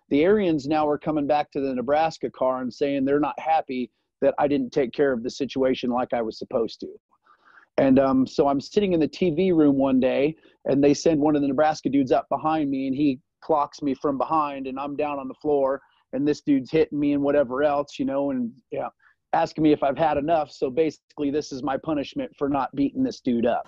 the Aryans now are coming back to the Nebraska car and saying they're not happy that I didn't take care of the situation like I was supposed to. And so I'm sitting in the TV room one day, and they send one of the Nebraska dudes up behind me, and he clocks me from behind, and I'm down on the floor, and this dude's hitting me and whatever else, you know, and yeah, asking me if I've had enough. So basically, this is my punishment for not beating this dude up.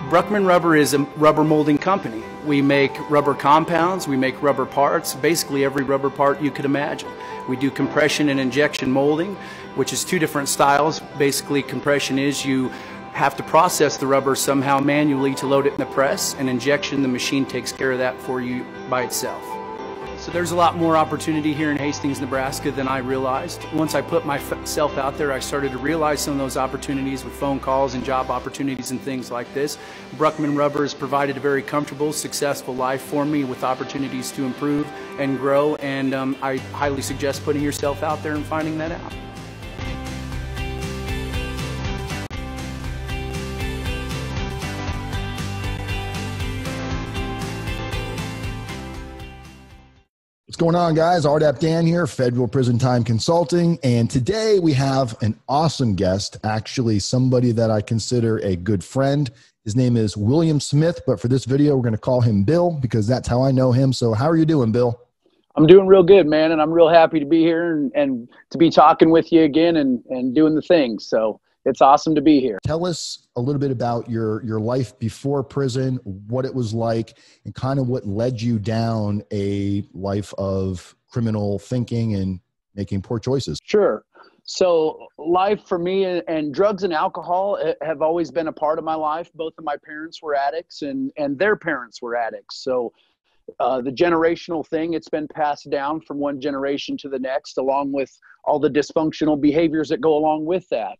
Bruckman Rubber is a rubber molding company. We make rubber compounds, we make rubber parts, basically every rubber part you could imagine. We do compression and injection molding, which is two different styles. Basically, compression is you have to process the rubber somehow manually to load it in the press, and injection, the machine takes care of that for you by itself. So there's a lot more opportunity here in Hastings, Nebraska than I realized. Once I put myself out there, I started to realize some of those opportunities with phone calls and job opportunities and things like this. Bruckman Rubber has provided a very comfortable, successful life for me with opportunities to improve and grow, and I highly suggest putting yourself out there and finding that out. What's going on, guys? RDAP Dan here, Federal Prison Time Consulting. And today we have an awesome guest, actually somebody that I consider a good friend. His name is William Smith, but for this video, we're going to call him Bill because that's how I know him. So how are you doing, Bill? I'm doing real good, man. And I'm real happy to be here and to be talking with you again and doing the thing. So it's awesome to be here. Tell us a little bit about your life before prison, what it was like, and kind of what led you down a life of criminal thinking and making poor choices. Sure. So life for me and drugs and alcohol have always been a part of my life. Both of my parents were addicts and their parents were addicts. So the generational thing, it's been passed down from one generation to the next, along with all the dysfunctional behaviors that go along with that.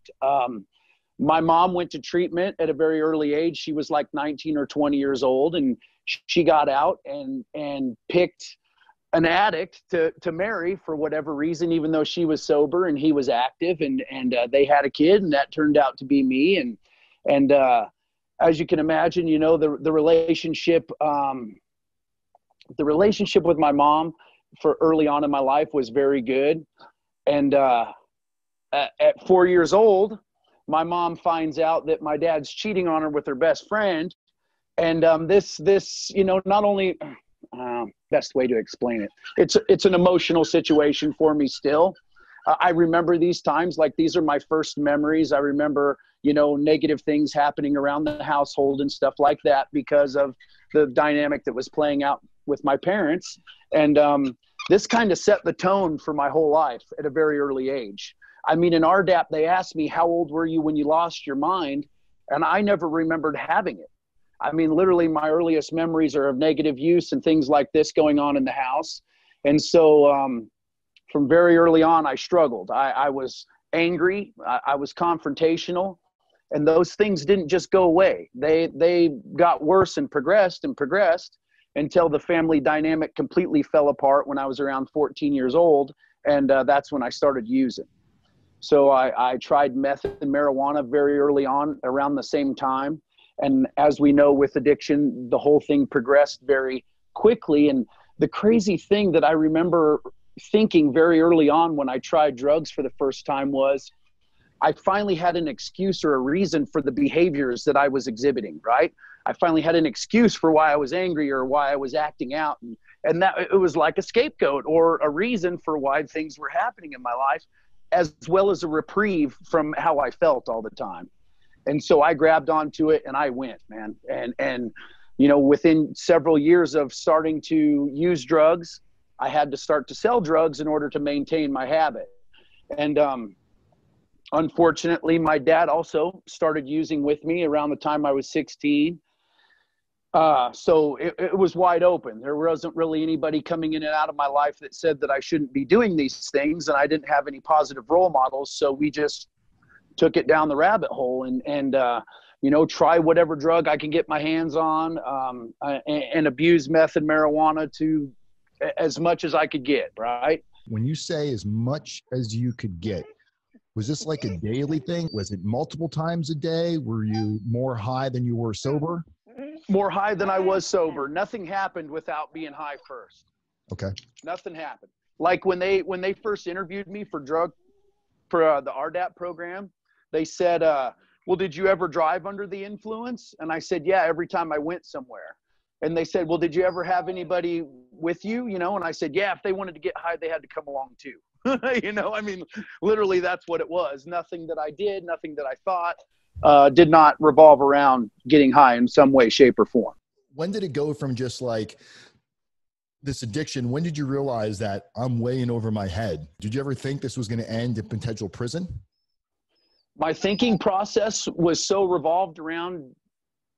My mom went to treatment at a very early age. She was like 19 or 20 years old, and she got out and picked an addict to marry for whatever reason, even though she was sober and he was active, and they had a kid, and that turned out to be me. And as you can imagine, you know, the relationship with my mom for early on in my life was very good. And at 4 years old, my mom finds out that my dad's cheating on her with her best friend. And this, you know, not only best way to explain it, it's an emotional situation for me still. I remember these times, like these are my first memories. I remember, you know, negative things happening around the household and stuff like that because of the dynamic that was playing out with my parents. And this kind of set the tone for my whole life at a very early age. I mean, in RDAP, they asked me, how old were you when you lost your mind? And I never remembered having it. I mean, literally my earliest memories are of negative use and things like this going on in the house. And so from very early on, I struggled. I was angry. I was confrontational. And those things didn't just go away. They got worse and progressed until the family dynamic completely fell apart when I was around 14 years old. And that's when I started using. So I tried meth and marijuana very early on around the same time. And as we know with addiction, the whole thing progressed very quickly. And the crazy thing that I remember thinking very early on when I tried drugs for the first time was, I finally had an excuse or a reason for the behaviors that I was exhibiting, right? I finally had an excuse for why I was angry or why I was acting out. And that it was like a scapegoat or a reason for why things were happening in my life, as well as a reprieve from how I felt all the time. And so I grabbed onto it and I went, man. And you know, within several years of starting to use drugs, I had to start to sell drugs in order to maintain my habit. And unfortunately, my dad also started using with me around the time I was 16. So it was wide open. There wasn't really anybody coming in and out of my life that said that I shouldn't be doing these things, and I didn't have any positive role models. So we just took it down the rabbit hole and you know, try whatever drug I can get my hands on, and abuse meth and marijuana to as much as I could get, right? When you say as much as you could get, was this like a daily thing? Was it multiple times a day? Were you more high than you were sober? More high than I was sober. Nothing happened without being high first. Okay. Nothing happened. Like when they first interviewed me for the RDAP program, they said, well, did you ever drive under the influence? And I said, yeah, every time I went somewhere. And they said, well, did you ever have anybody with you? You know, and I said, yeah, if they wanted to get high, they had to come along too. You know, I mean, literally that's what it was. Nothing that I did, nothing that I thought did not revolve around getting high in some way, shape, or form. When did it go from just like this addiction? When did you realize that I'm way in over my head? Did you ever think this was going to end in potential prison? My thinking process was so revolved around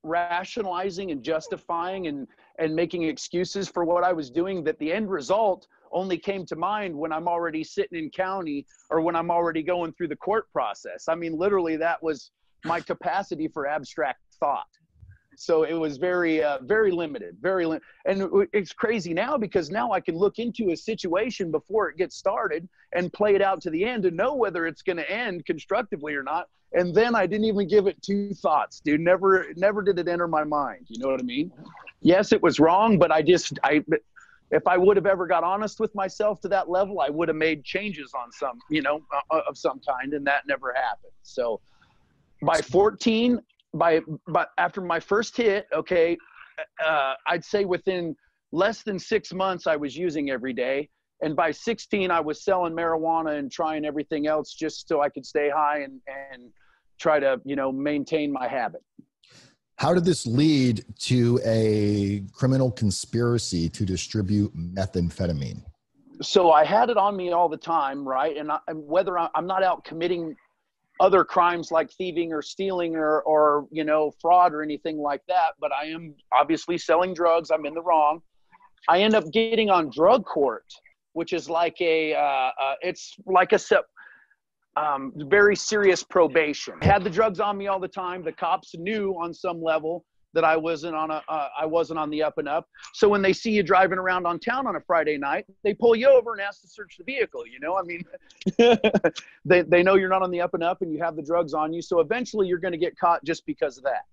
rationalizing and justifying and making excuses for what I was doing that the end result only came to mind when I'm already sitting in county or when I'm already going through the court process. I mean, literally that was my capacity for abstract thought. So it was very, very limited, and it's crazy now because now I can look into a situation before it gets started and play it out to the end and know whether it's going to end constructively or not. And then I didn't even give it two thoughts, dude. Never did it enter my mind. You know what I mean? Yes, it was wrong, but if I would have ever got honest with myself to that level, I would have made changes on some, you know, of some kind, and that never happened. So by 14, after my first hit, okay, I'd say within less than 6 months, I was using every day. And by 16, I was selling marijuana and trying everything else just so I could stay high and try to, you know, maintain my habit. How did this lead to a criminal conspiracy to distribute methamphetamine? So I had it on me all the time, right? And whether I'm not out committing other crimes like thieving or stealing or, you know, fraud or anything like that, but I am obviously selling drugs. I'm in the wrong. I end up getting on drug court, which is like it's like a very serious probation. I had the drugs on me all the time. The cops knew on some level that I wasn't on the up and up. So when they see you driving around on town on a Friday night, they pull you over and ask to search the vehicle. You know, I mean, they know you're not on the up and up and you have the drugs on you. So eventually you're going to get caught just because of that.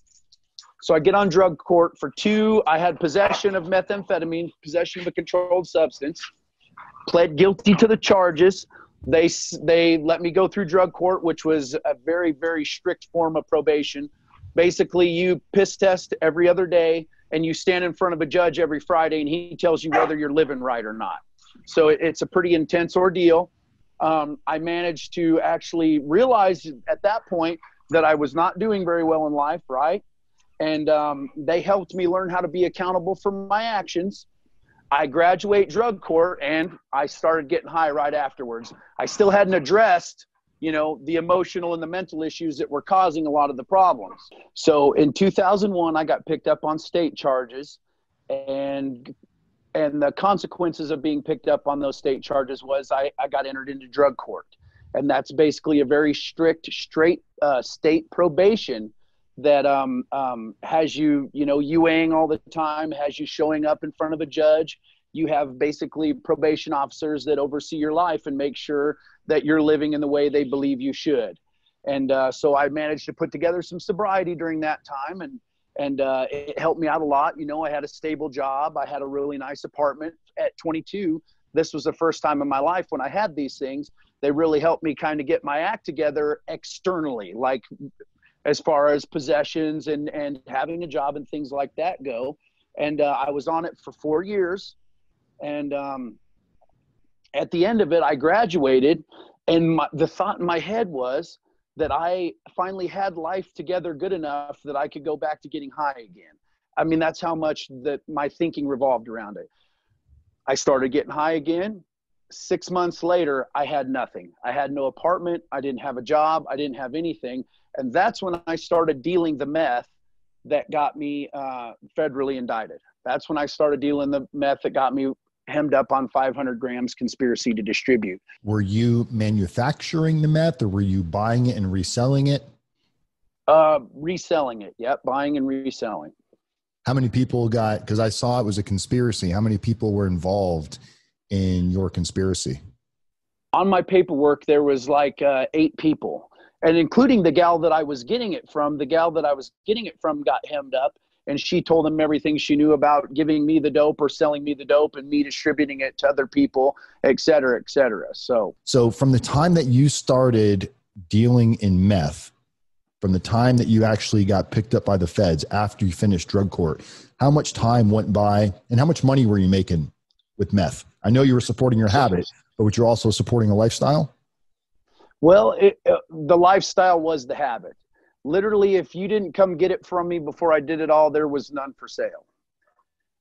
So I get on drug court for 2. I had possession of methamphetamine, possession of a controlled substance, pled guilty to the charges. They let me go through drug court, which was a very, very strict form of probation. Basically, you piss test every other day and you stand in front of a judge every Friday and he tells you whether you're living right or not. So it's a pretty intense ordeal. I managed to actually realize at that point that I was not doing very well in life, right? And they helped me learn how to be accountable for my actions. I graduate drug court and I started getting high right afterwards. I still hadn't addressed, you know, the emotional and the mental issues that were causing a lot of the problems. So in 2001, I got picked up on state charges, and the consequences of being picked up on those state charges was I got entered into drug court. And that's basically a very strict, straight state probation that has you, you know, UAing all the time, has you showing up in front of a judge. You have basically probation officers that oversee your life and make sure that you're living in the way they believe you should. And so I managed to put together some sobriety during that time, and it helped me out a lot. You know, I had a stable job. I had a really nice apartment at 22. This was the first time in my life when I had these things. They really helped me kind of get my act together externally, like as far as possessions and having a job and things like that go. And I was on it for 4 years. And at the end of it, I graduated. And the thought in my head was that I finally had life together good enough that I could go back to getting high again. I mean, that's how much that my thinking revolved around it. I started getting high again. 6 months later, I had nothing. I had no apartment. I didn't have a job. I didn't have anything. And that's when I started dealing the meth that got me federally indicted. That's when I started dealing the meth that got me hemmed up on 500 grams conspiracy to distribute. Were you manufacturing the meth, or were you buying it and reselling it? Reselling it. Yep. Buying and reselling. How many people got, because I saw it was a conspiracy, how many people were involved in your conspiracy? On my paperwork, there was like 8 people, and including the gal that I was getting it from. The gal that I was getting it from got hemmed up, and she told them everything she knew about giving me the dope or selling me the dope and me distributing it to other people, et cetera, et cetera. So from the time that you started dealing in meth, from the time that you actually got picked up by the feds after you finished drug court, how much time went by and how much money were you making with meth? I know you were supporting your habit, but were you also supporting a lifestyle? Well, the lifestyle was the habit. Literally, if you didn't come get it from me before I did it all, there was none for sale.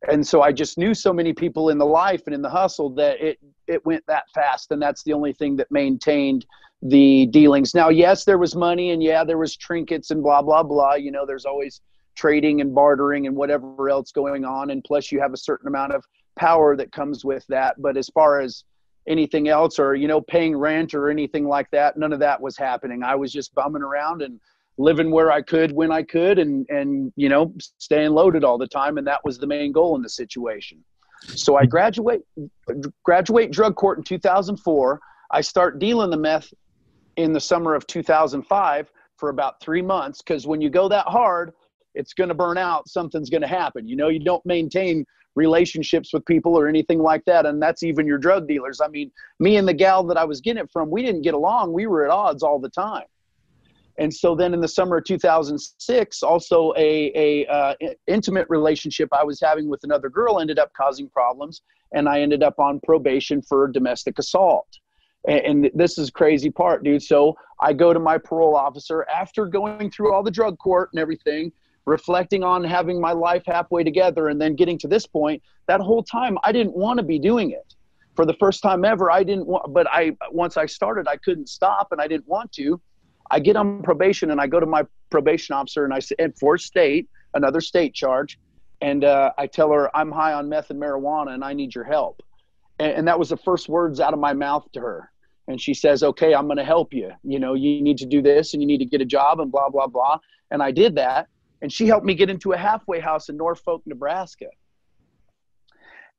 And so I just knew so many people in the life and in the hustle that it went that fast. And that's the only thing that maintained the dealings. Now, yes, there was money, and yeah, there was trinkets and blah, blah, blah. You know, there's always trading and bartering and whatever else going on. And plus you have a certain amount of power that comes with that. But as far as anything else, or, you know, paying rent or anything like that, none of that was happening. I was just bumming around and living where I could, when I could, and, you know, staying loaded all the time. And that was the main goal in the situation. So I graduate drug court in 2004. I start dealing the meth in the summer of 2005 for about 3 months. Cause when you go that hard, it's going to burn out. Something's going to happen. You know, you don't maintain relationships with people or anything like that. And that's even your drug dealers. I mean, me and the gal that I was getting it from, we didn't get along. We were at odds all the time. And so then in the summer of 2006, also a intimate relationship I was having with another girl ended up causing problems. And I ended up on probation for domestic assault. And this is the crazy part, dude. So I go to my parole officer after going through all the drug court and everything, reflecting on having my life halfway together and then getting to this point. That whole time, I didn't want to be doing it. For the first time ever, I didn't want, but once I started, I couldn't stop and I didn't want to. I get on probation and I go to my probation officer and I said, for state, another state charge. And I tell her I'm high on meth and marijuana and I need your help. And that was the first words out of my mouth to her. And she says, okay, I'm going to help you. You know, you need to do this and you need to get a job and blah, blah, blah. And I did that. And she helped me get into a halfway house in Norfolk, Nebraska.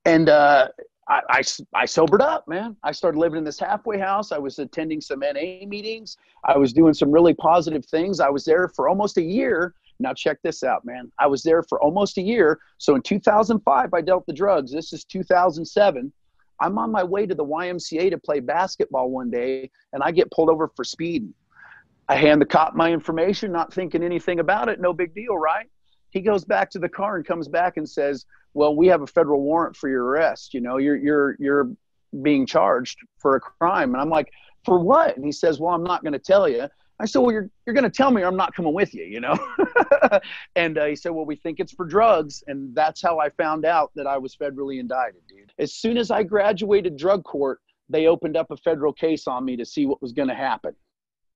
And I sobered up, man. I started living in this halfway house. I was attending some NA meetings. I was doing some really positive things. I was there for almost a year. Now check this out, man. I was there for almost a year. So in 2005, I dealt the drugs. This is 2007. I'm on my way to the YMCA to play basketball one day, and I get pulled over for speeding. I hand the cop my information, not thinking anything about it. No big deal, right? He goes back to the car and comes back and says, well, we have a federal warrant for your arrest. You know, you're being charged for a crime. And I'm like, for what? And he says, well, I'm not going to tell you. I said, well, you're going to tell me or I'm not coming with you, you know? And he said, well, we think it's for drugs. And that's how I found out that I was federally indicted, dude. As soon as I graduated drug court, they opened up a federal case on me to see what was going to happen.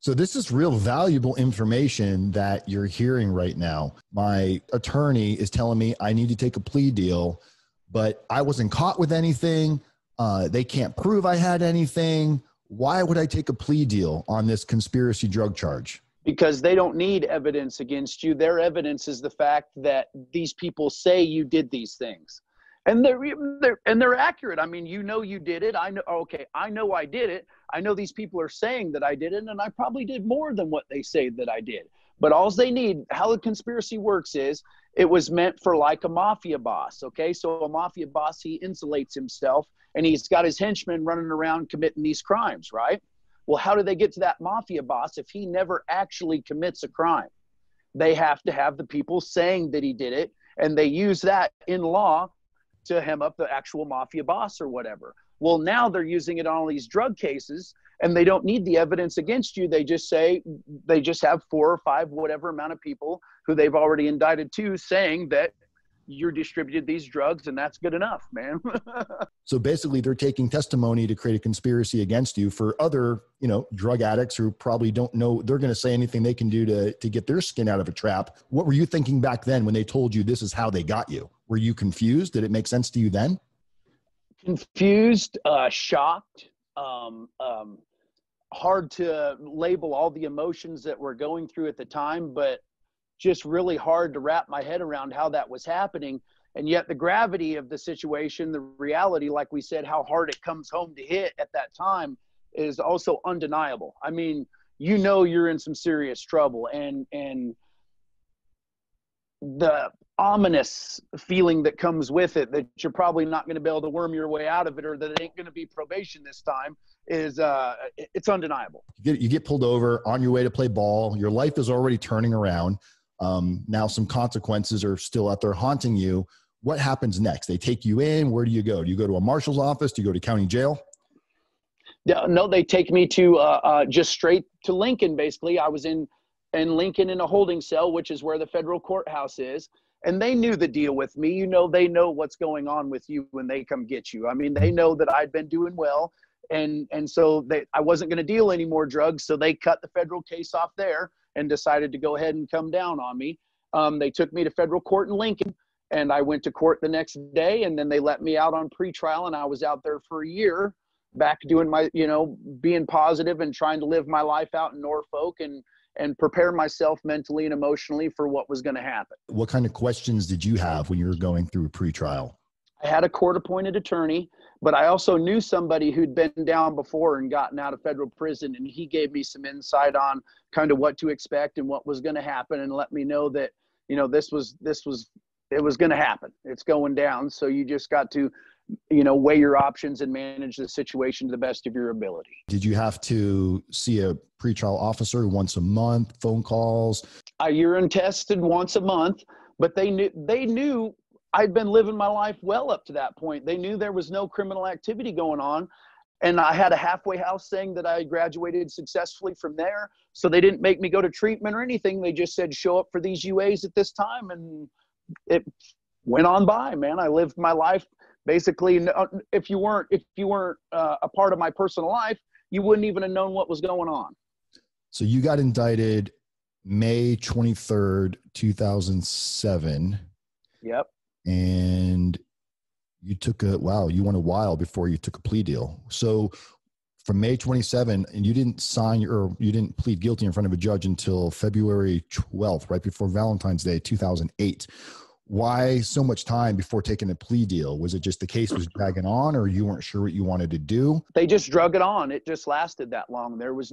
So this is real valuable information that you're hearing right now. My attorney is telling me I need to take a plea deal, but I wasn't caught with anything. They can't prove I had anything. Why would I take a plea deal on this conspiracy drug charge? Because they don't need evidence against you. Their evidence is the fact that these people say you did these things. And they're accurate. I mean, you know you did it. I know, okay, I know I did it. I know these people are saying that I did it, and I probably did more than what they say that I did. But all they need, how the conspiracy works is, it was meant for like a mafia boss, okay? So a mafia boss, he insulates himself, and he's got his henchmen running around committing these crimes, right? Well, how do they get to that mafia boss if he never actually commits a crime? They have to have the people saying that he did it, and they use that in law to hem up the actual mafia boss or whatever. Well, now they're using it on all these drug cases, and they don't need the evidence against you. They just say, they just have 4 or 5, whatever amount of people who they've already indicted to, saying that you distributed these drugs, and that's good enough, man. So basically they're taking testimony to create a conspiracy against you for other, drug addicts who probably don't know they're going to say anything they can do to get their skin out of a trap. What were you thinking back then when they told you this is how they got you? Were you confused? Did it make sense to you then? Confused, shocked, hard to label all the emotions that we're going through at the time, but just really hard to wrap my head around how that was happening. And yet the gravity of the situation, the reality, like we said, how hard it comes home to hit at that time is also undeniable. I mean, you're in some serious trouble, and the ominous feeling that comes with it, that you're probably not going to be able to worm your way out of it, or that it ain't going to be probation this time, is it's undeniable. You get pulled over on your way to play ball. Your life is already turning around. Now some consequences are still out there haunting you. What happens next? They take you in. Where do you go? Do you go to a marshal's office? Do you go to county jail? Yeah, no, they take me to just straight to Lincoln. Basically, I was in Lincoln in a holding cell, which is where the federal courthouse is. And they knew the deal with me. They know what's going on with you when they come get you. I mean, they know that I'd been doing well. And so I wasn't going to deal any more drugs. So they cut the federal case off there and decided to go ahead and come down on me. They took me to federal court in Lincoln, and I went to court the next day, and then they let me out on pretrial, and I was out there for a year, back doing my, being positive and trying to live my life out in Norfolk and prepare myself mentally and emotionally for what was going to happen. What kind of questions did you have when you were going through pretrial? I had a court-appointed attorney, but I also knew somebody who'd been down before and gotten out of federal prison, and he gave me some insight on kind of what to expect and what was going to happen, and let me know that, it was going to happen. It's going down. So you just got to, weigh your options and manage the situation to the best of your ability. Did you have to see a pretrial officer once a month, phone calls? I urine tested once a month, but they knew I'd been living my life well up to that point. They knew there was no criminal activity going on. And I had a halfway house saying that I graduated successfully from there. So they didn't make me go to treatment or anything. They just said, show up for these UAs at this time. And it went on by, man. I lived my life. Basically, if you weren't a part of my personal life, you wouldn't even have known what was going on. So you got indicted May 23rd, 2007. Yep. And you you went a while before you took a plea deal. So from May 27, and you didn't plead guilty in front of a judge until February 12th, right before Valentine's Day, 2008. Why so much time before taking a plea deal? Was it just the case was dragging on, or you weren't sure what you wanted to do? They just drug it on. It just lasted that long. There was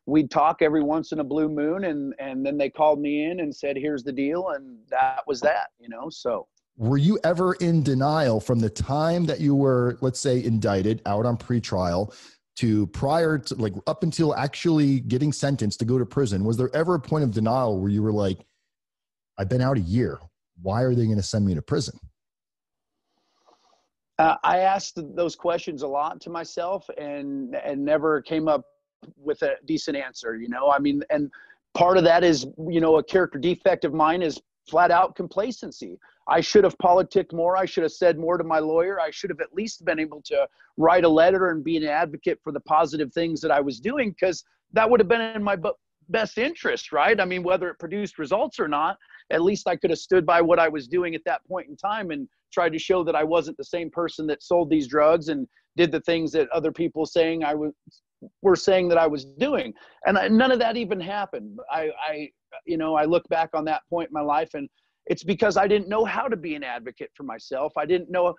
we'd talk every once in a blue moon, and then they called me in and said, here's the deal. And that was that, so. Were you ever in denial from the time that you were, let's say, indicted out on pretrial to prior to, up until actually getting sentenced to go to prison? Was there ever a point of denial where you were like, I've been out a year. Why are they going to send me to prison? I asked those questions a lot to myself and never came up with a decent answer, and part of that is, a character defect of mine is flat out complacency. I should have politicked more. I should have said more to my lawyer. I should have at least been able to write a letter and be an advocate for the positive things that I was doing, because that would have been in my best interest, right? I mean, whether it produced results or not, at least I could have stood by what I was doing at that point in time and tried to show that I wasn't the same person that sold these drugs and did the things that other people were saying that I was doing. And none of that even happened. I look back on that point in my life, and it's because I didn't know how to be an advocate for myself. I didn't know,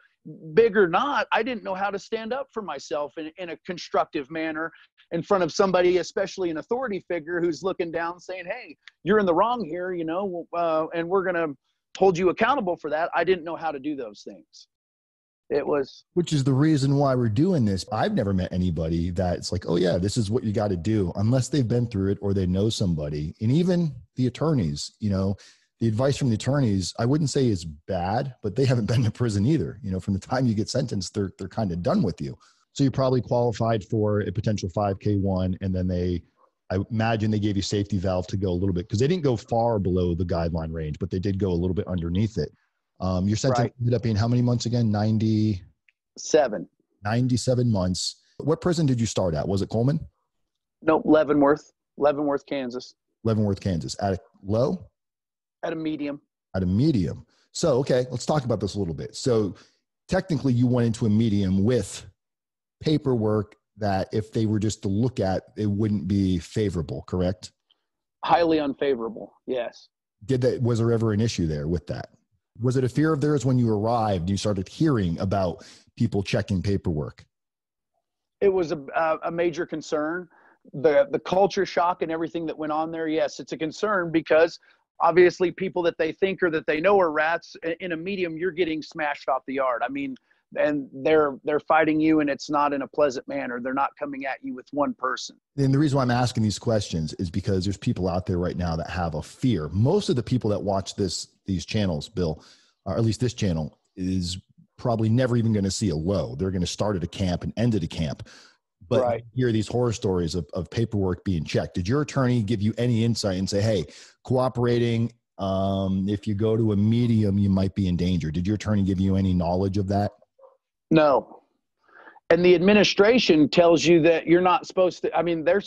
big or not, I didn't know how to stand up for myself in a constructive manner in front of somebody, especially an authority figure who's looking down saying, hey, you're in the wrong here, and we're going to hold you accountable for that. I didn't know how to do those things. It was. Which is the reason why we're doing this. I've never met anybody that's like, oh yeah, this is what you got to do, unless they've been through it or they know somebody. And even the attorneys, you know, the advice from the attorneys, I wouldn't say is bad, but they haven't been to prison either. You know, from the time you get sentenced, they're kind of done with you. So you probably qualified for a potential 5K1, and then I imagine they gave you safety valve to go a little bit, because they didn't go far below the guideline range, but they did go a little bit underneath it. Your sentence ended up being how many months again? 97 months. What prison did you start at? Was it Coleman? Nope, Leavenworth, Kansas. Leavenworth, Kansas. At a low? At a medium. At a medium. So, okay, let's talk about this a little bit. So technically you went into a medium with paperwork that if they were just to look at, it wouldn't be favorable, correct? Highly unfavorable, yes. Was there ever an issue there with that? Was it a fear of theirs when you arrived and you started hearing about people checking paperwork? It was a major concern. The culture shock and everything that went on there, yes, it's a concern, because obviously people that they think or that they know are rats, in a medium, you're getting smashed off the yard. I mean, and they're fighting you, and it's not in a pleasant manner. They're not coming at you with one person. And the reason why I'm asking these questions is because there's people out there right now that have a fear. Most of the people that watch these channels, Bill, or at least this channel, is probably never even going to see a low. They're going to start at a camp and end at a camp. But you hear these horror stories of paperwork being checked. Did your attorney give you any insight and say, hey, cooperating, if you go to a medium, you might be in danger? Did your attorney give you any knowledge of that? No. And the administration tells you that you're not supposed to. I mean, they're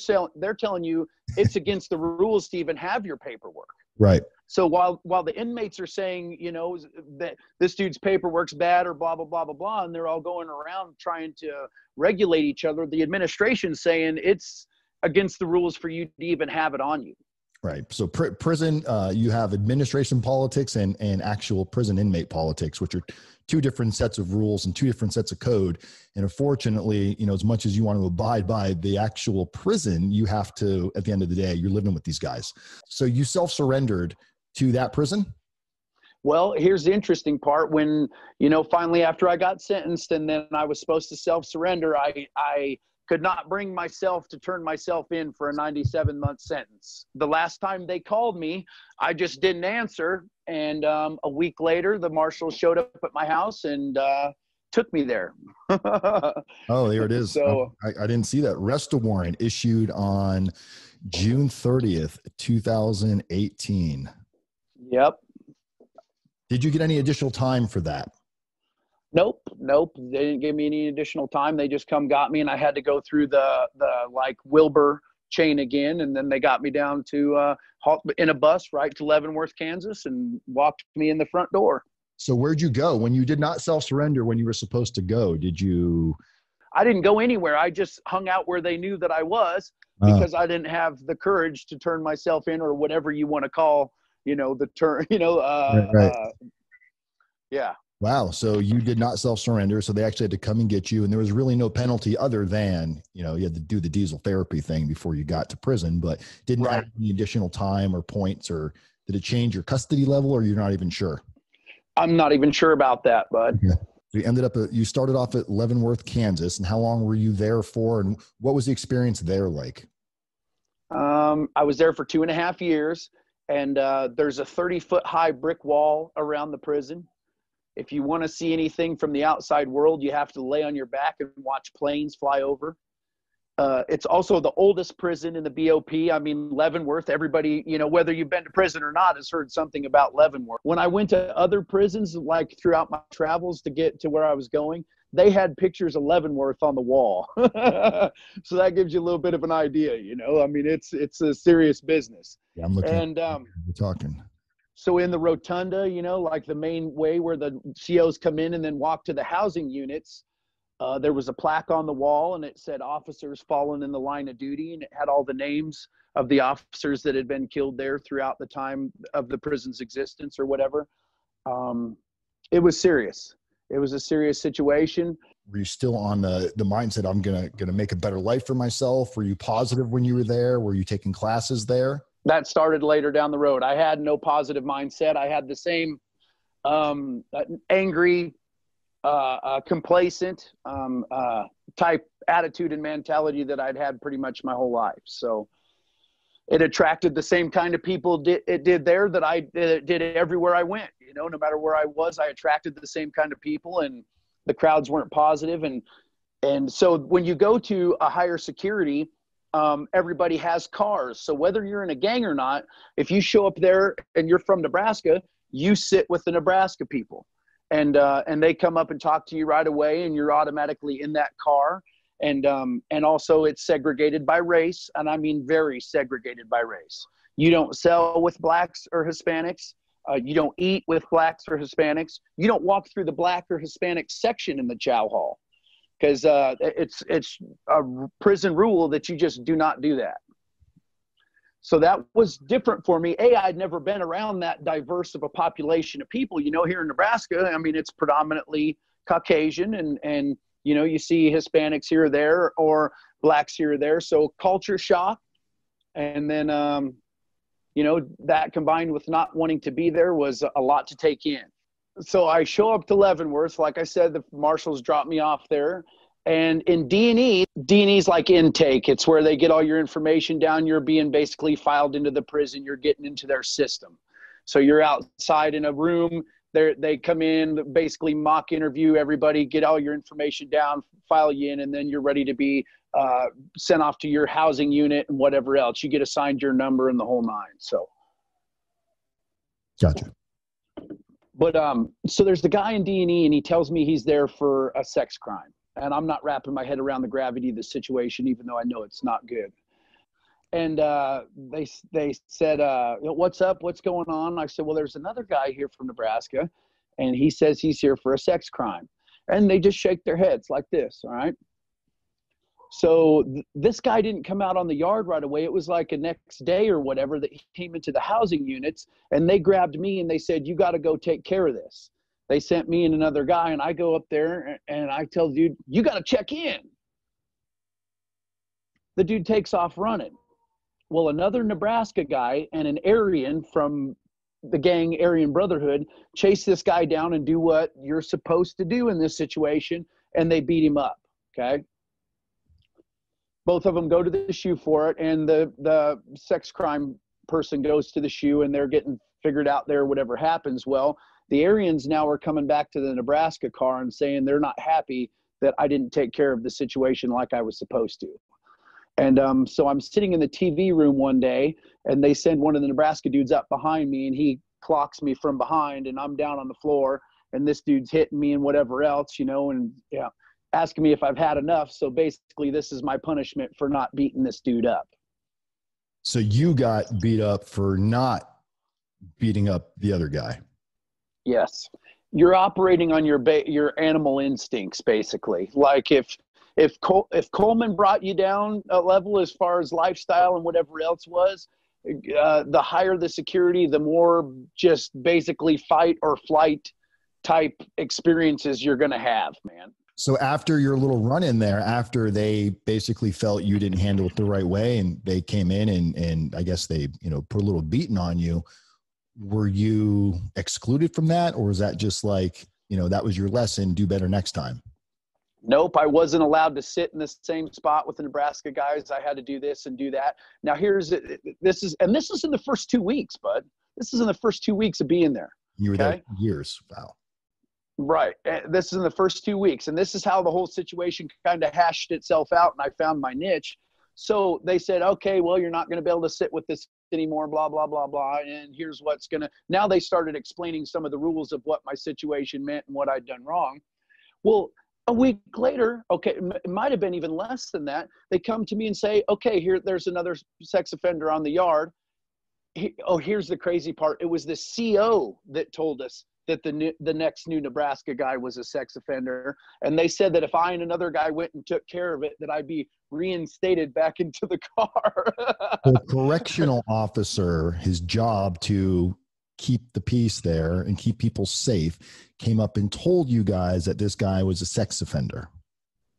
telling you it's against the rules to even have your paperwork. Right. So while the inmates are saying, you know, that this dude's paperwork's bad or blah, blah, blah, blah, blah, and they're all going around trying to regulate each other, the administration's saying it's against the rules for you to even have it on you. Right. So prison, you have administration politics and actual prison inmate politics, which are two different sets of rules and two different sets of code. And unfortunately, you know, as much as you want to abide by the actual prison, you have to, at the end of the day, you're living with these guys. So you self-surrendered to that prison? Well, here's the interesting part. When, you know, finally after I got sentenced and then I was supposed to self-surrender, I could not bring myself to turn myself in for a 97-month sentence. The last time they called me, I just didn't answer. And a week later, the marshals showed up at my house and took me there. Oh, there it is. So I didn't see that. Arrest warrant issued on June 30th, 2018. Yep. Did you get any additional time for that? Nope. They didn't give me any additional time. They just got me, and I had to go through the like Wilbur chain again. And then they got me down to in a bus right to Leavenworth, Kansas, and walked me in the front door. So where'd you go when you did not self-surrender when you were supposed to go? I didn't go anywhere. I just hung out where they knew that I was, because I didn't have the courage to turn myself in, or whatever you want to call, you know, the term, you know, right. Yeah. Wow. So you did not self-surrender. So they actually had to come and get you. And there was really no penalty other than, you know, you had to do the diesel therapy thing before you got to prison, but didn't add any additional time or points, or did it change your custody level, or you're not even sure? I'm not even sure about that, bud. Yeah. So you started off at Leavenworth, Kansas. And how long were you there for? And what was the experience there like? I was there for 2.5 years, and there's a 30-foot high brick wall around the prison. If you want to see anything from the outside world, you have to lay on your back and watch planes fly over. It's also the oldest prison in the BOP. I mean, Leavenworth, everybody, you know, whether you've been to prison or not, has heard something about Leavenworth. When I went to other prisons, like throughout my travels to get to where I was going, they had pictures of Leavenworth on the wall. So that gives you a little bit of an idea, you know. I mean, it's a serious business. Yeah, I'm looking. And we're talking. so in the rotunda, you know, like the main way where the COs come in and then walk to the housing units, there was a plaque on the wall, and it said officers fallen in the line of duty, and it had all the names of the officers that had been killed there throughout the time of the prison's existence or whatever. It was serious. It was a serious situation. Were you still on the mindset, I'm gonna make a better life for myself? Were you positive when you were there? Were you taking classes there? That started later down the road. I had no positive mindset. I had the same angry, complacent type attitude and mentality that I'd had pretty much my whole life. So it attracted the same kind of people it did there that I did everywhere I went. You know, no matter where I was, I attracted the same kind of people, and the crowds weren't positive. And so when you go to a higher security, everybody has cars. So whether you're in a gang or not, if you show up there and you're from Nebraska, you sit with the Nebraska people, and they come up and talk to you right away, and you're automatically in that car. And also it's segregated by race, and I mean very segregated by race. You don't sell with blacks or Hispanics. You don't eat with blacks or Hispanics. You don't walk through the black or Hispanic section in the chow hall, because it's a prison rule that you just do not do that. So that was different for me. I'd never been around that diverse of a population of people. You know, here in Nebraska, I mean, it's predominantly Caucasian, and you know, you see Hispanics here or there, or blacks here or there. So culture shock. And then, you know, that combined with not wanting to be there was a lot to take in. So I show up to Leavenworth. Like I said, the marshals dropped me off there. And in D&E is like intake. It's where they get all your information down. You're being basically filed into the prison. You're getting into their system. So you're outside in a room. They come in, basically mock interview everybody, get all your information down, file you in, and then you're ready to be sent off to your housing unit and whatever else. You get assigned your number and the whole nine. So, Gotcha. But so there's the guy in D&E, and he tells me he's there for a sex crime, and I'm not wrapping my head around the gravity of the situation, even though I know it's not good. And they said, what's up? What's going on? I said, well, there's another guy here from Nebraska, and he says he's here for a sex crime. And they just shake their heads like this, all right? So this guy didn't come out on the yard right away. It was like a next day or whatever that he came into the housing units, and they grabbed me and they said, you got to go take care of this. They sent me and another guy, and I go up there and I tell the dude, you got to check in. The dude takes off running. Well, another Nebraska guy and an Aryan from the gang Aryan Brotherhood chase this guy down and do what you're supposed to do in this situation, and they beat him up, okay? Both of them go to the SHU for it, and the sex crime person goes to the SHU, and they're getting figured out there, whatever happens. Well, the Aryans now are coming back to the Nebraska car and saying they're not happy that I didn't take care of the situation like I was supposed to. And so I'm sitting in the TV room one day, and they send one of the Nebraska dudes up behind me, and he clocks me from behind, and I'm down on the floor, and this dude's hitting me and whatever else, you know, and yeah, asking me if I've had enough. So basically, this is my punishment for not beating this dude up. So you got beat up for not beating up the other guy. Yes. You're operating on your animal instincts, basically. Like if Coleman brought you down a level as far as lifestyle and whatever else was, the higher the security, the more just basically fight or flight type experiences you're going to have, man. So after your little run in there, after they basically felt you didn't handle it the right way, and they came in and I guess they, you know, put a little beating on you, were you excluded from that? Or was that just like, you know, that was your lesson, do better next time? Nope, I wasn't allowed to sit in the same spot with the Nebraska guys. I had to do this and do that. Now this is in the first 2 weeks, bud. This is in the first 2 weeks of being there. You were there years. Wow. Right. This is in the first 2 weeks. And this is how the whole situation kind of hashed itself out, and I found my niche. So they said, okay, well, you're not going to be able to sit with this anymore, blah, blah, blah, blah. And here's what's going to – now they started explaining some of the rules of what my situation meant and what I'd done wrong. Well, a week later, okay, it might have been even less than that, they come to me and say, okay, there's another sex offender on the yard. Here's the crazy part. It was the CO that told us that the next new Nebraska guy was a sex offender. And they said that if I and another guy went and took care of it, that I'd be reinstated back into the car. The correctional officer, his job to keep the peace there and keep people safe, came up and told you guys that this guy was a sex offender.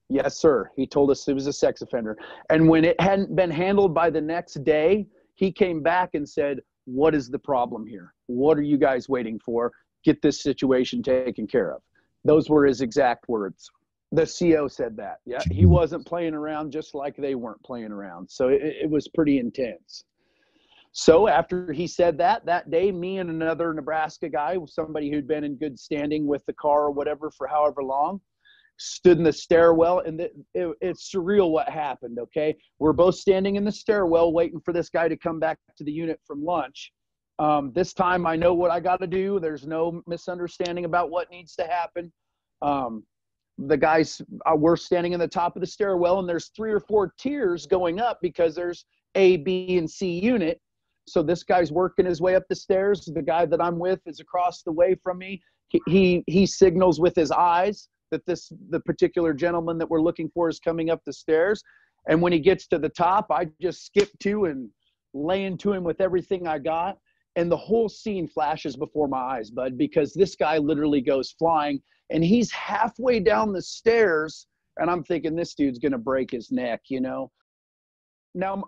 Yes, sir. He told us it was a sex offender. And when it hadn't been handled by the next day, he came back and said, what is the problem here? What are you guys waiting for? Get this situation taken care of. Those were his exact words. The CO said that. Yeah, he wasn't playing around, just like they weren't playing around. So it was pretty intense. So after he said that day, me and another Nebraska guy, somebody who'd been in good standing with the car or whatever for however long, stood in the stairwell, and it's surreal what happened, okay? We're both standing in the stairwell waiting for this guy to come back to the unit from lunch. This time I know what I got to do. There's no misunderstanding about what needs to happen. The guys, we're standing in the top of the stairwell, and there's 3 or 4 tiers going up because there's A, B, and C unit. So this guy's working his way up the stairs. The guy that I'm with is across the way from me. He signals with his eyes that the particular gentleman that we're looking for is coming up the stairs. And when he gets to the top, I just skip to and lay into him with everything I got. And the whole scene flashes before my eyes, bud, because this guy literally goes flying, and he's halfway down the stairs. And I'm thinking, this dude's going to break his neck, you know? Now,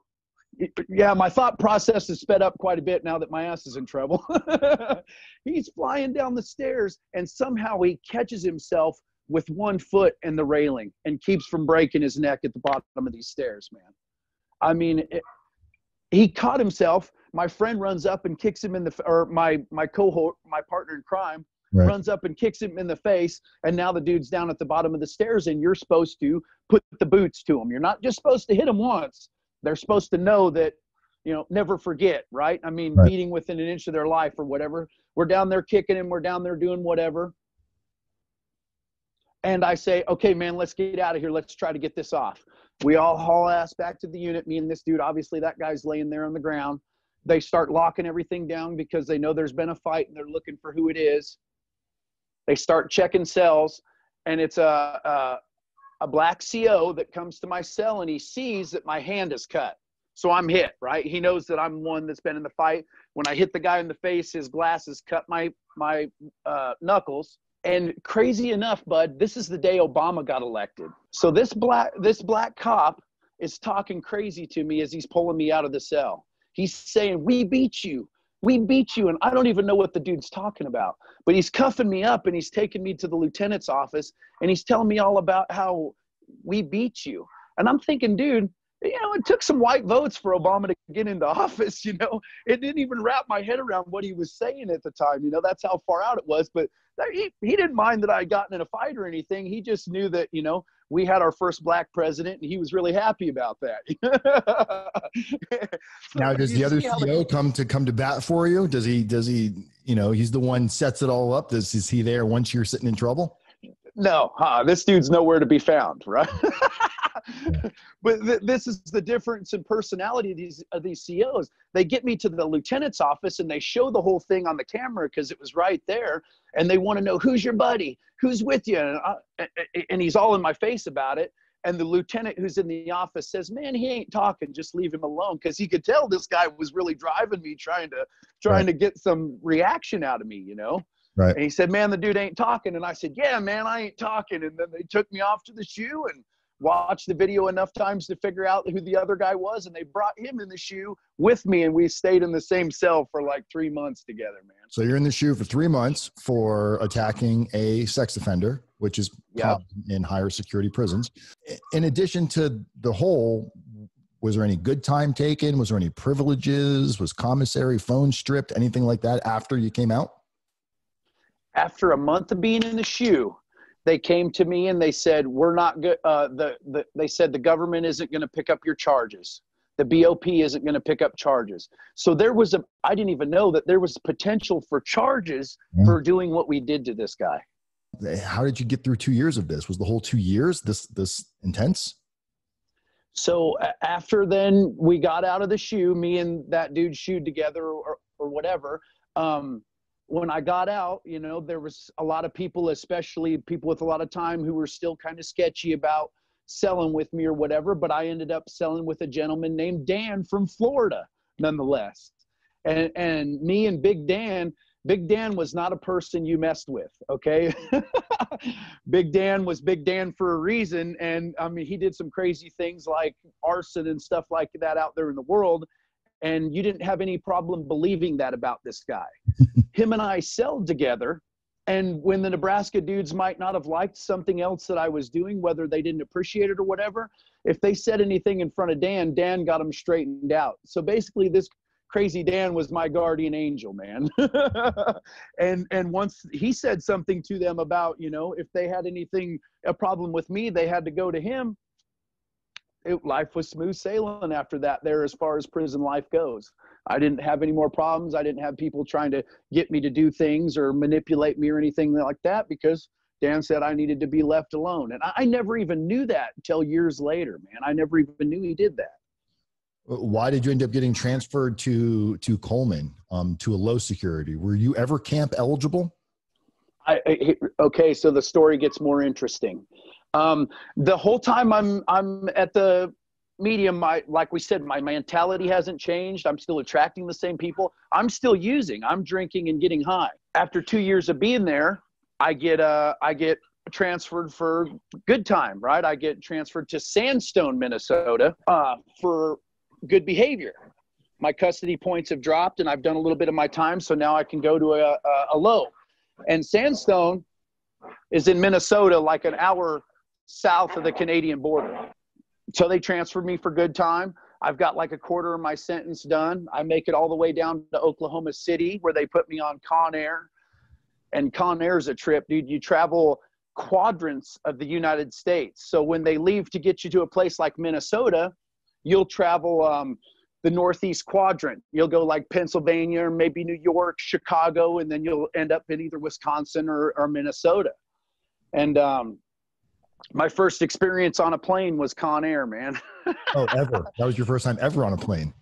yeah, my thought process is sped up quite a bit now that my ass is in trouble. He's flying down the stairs, and somehow he catches himself with one foot in the railing and keeps from breaking his neck at the bottom of these stairs, man. I mean, he caught himself. My friend runs up and kicks him in the, or my cohort, my partner in crime, right, runs up and kicks him in the face. And now the dude's down at the bottom of the stairs, and you're supposed to put the boots to him. You're not just supposed to hit him once. They're supposed to know that, you know, never forget, right? I mean, right, beating within an inch of their life or whatever. We're down there kicking him. We're down there doing whatever. And I say, okay, man, let's get out of here. Let's try to get this off. We all haul ass back to the unit. Me and this dude, obviously that guy's laying there on the ground. They start locking everything down because they know there's been a fight and they're looking for who it is. They start checking cells, and it's a black CO that comes to my cell, and he sees that my hand is cut. So I'm hit, right? He knows that I'm one that's been in the fight. When I hit the guy in the face, his glasses cut my knuckles. And crazy enough, bud, this is the day Obama got elected. So this black cop is talking crazy to me as he's pulling me out of the cell. He's saying, "We beat you. We beat you." And I don't even know what the dude's talking about. But he's cuffing me up, and he's taking me to the lieutenant's office, and he's telling me all about how we beat you. And I'm thinking, dude, you know, it took some white votes for Obama to get into office, you know. It didn't even wrap my head around what he was saying at the time. You know, that's how far out it was. But he didn't mind that I had gotten in a fight or anything. He just knew that, you know, we had our first black president, and he was really happy about that. Now, does the other CO come to bat for you? Does he, you know, he's the one sets it all up. Is he there once you're sitting in trouble? No, this dude's nowhere to be found, right? But this is the difference in personality of these COs. They get me to the lieutenant's office, and they show the whole thing on the camera because it was right there. And they want to know, who's your buddy? Who's with you? And he's all in my face about it. And the lieutenant who's in the office says, "Man, he ain't talking. Just leave him alone." Because he could tell this guy was really driving me, trying to get some reaction out of me, you know? Right. And he said, "Man, the dude ain't talking." And I said, "Yeah, man, I ain't talking." And then they took me off to the shoe and watched the video enough times to figure out who the other guy was. And they brought him in the shoe with me, and we stayed in the same cell for like 3 months together, man. So you're in the shoe for 3 months for attacking a sex offender, which is common in higher security prisons. In addition to the whole, was there any good time taken? Was there any privileges? Was commissary phone stripped? Anything like that after you came out? After a month of being in the shoe, they came to me and they said, "We're not good." They said the government isn't going to pick up your charges. The BOP isn't going to pick up charges. So I didn't even know that there was potential for charges for doing what we did to this guy. How did you get through 2 years of this? Was the whole 2 years this intense? So after then we got out of the shoe, me and that dude shoed together or whatever. When I got out, you know, there was a lot of people, especially people with a lot of time, who were still kind of sketchy about selling with me or whatever. But I ended up selling with a gentleman named Dan from Florida, nonetheless. And me and Big Dan was not a person you messed with, okay? Big Dan was Big Dan for a reason. And I mean, he did some crazy things like arson and stuff like that out there in the world. And you didn't have any problem believing that about this guy. Him and I celled together, And when the Nebraska dudes might not have liked something else that I was doing, whether they didn't appreciate it or whatever, if they said anything in front of Dan, Dan got them straightened out. So basically this crazy Dan was my guardian angel, man. and once he said something to them about, you know, if they had a problem with me, they had to go to him. Life was smooth sailing after that there as far as prison life goes. I didn't have any more problems. I didn't have people trying to get me to do things or manipulate me or anything like that, because Dan said I needed to be left alone. And I never even knew that until years later, man. I never even knew he did that. Why did you end up getting transferred to Coleman, to a low security? Were you ever camp eligible? Okay, so the story gets more interesting. The whole time I'm at the medium, like we said, my mentality hasn't changed. I'm still attracting the same people. I'm still using. I'm drinking and getting high. After 2 years of being there, I get transferred for good time, right? I get transferred to Sandstone, Minnesota, for good behavior. My custody points have dropped, and I've done a little bit of my time, so now I can go to a low. And Sandstone is in Minnesota, like an hour south of the Canadian border. So they transferred me for good time. I've got like a quarter of my sentence done. I make it all the way down to Oklahoma City, where they put me on ConAir. And ConAir is a trip, dude. You travel quadrants of the United States. So when they leave to get you to a place like Minnesota, you'll travel the Northeast quadrant. You'll go like Pennsylvania or maybe New York, Chicago, and then you'll end up in either Wisconsin or Minnesota. And my first experience on a plane was ConAir, man. Oh, ever? That was your first time ever on a plane?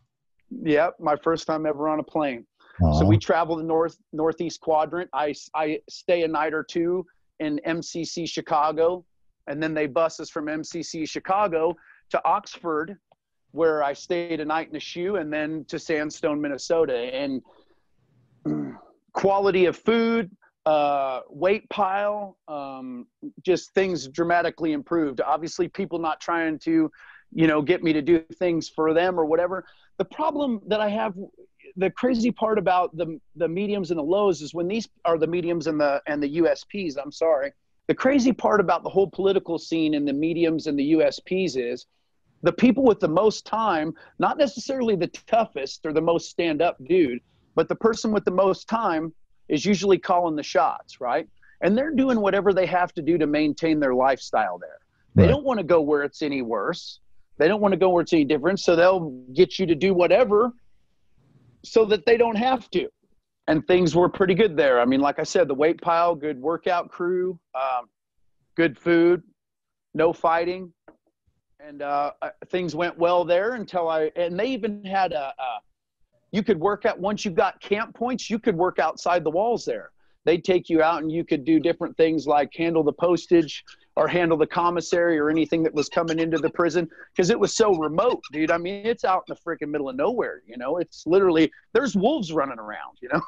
Yep, my first time ever on a plane. Aww. So we travel the Northeast quadrant. I stay a night or two in MCC Chicago, and then they bus us from MCC Chicago to Oxford, where I stayed a night in a shoe, and then to Sandstone, Minnesota. And quality of food, weight pile, just things dramatically improved. Obviously, people not trying to, you know, get me to do things for them or whatever. The problem that I have, the crazy part about the mediums and the lows is when these are the mediums and the USPs, I'm sorry. The crazy part about the whole political scene in the mediums and the USPs is the people with the most time, not necessarily the toughest or the most stand-up dude, but the person with the most time is usually calling the shots, right? And they're doing whatever they have to do to maintain their lifestyle there. They Right. don't want to go where it's any worse. They don't want to go where it's any different. So they'll get you to do whatever so that they don't have to. And things were pretty good there. I mean, like I said, the weight pile, good workout crew, good food, no fighting. And things went well there until and they even had you could work out, once you got camp points, you could work outside the walls there. They'd take you out and you could do different things like handle the postage or handle the commissary or anything that was coming into the prison, because it was so remote, dude. I mean, it's out in the freaking middle of nowhere, you know. It's literally, there's wolves running around, you know.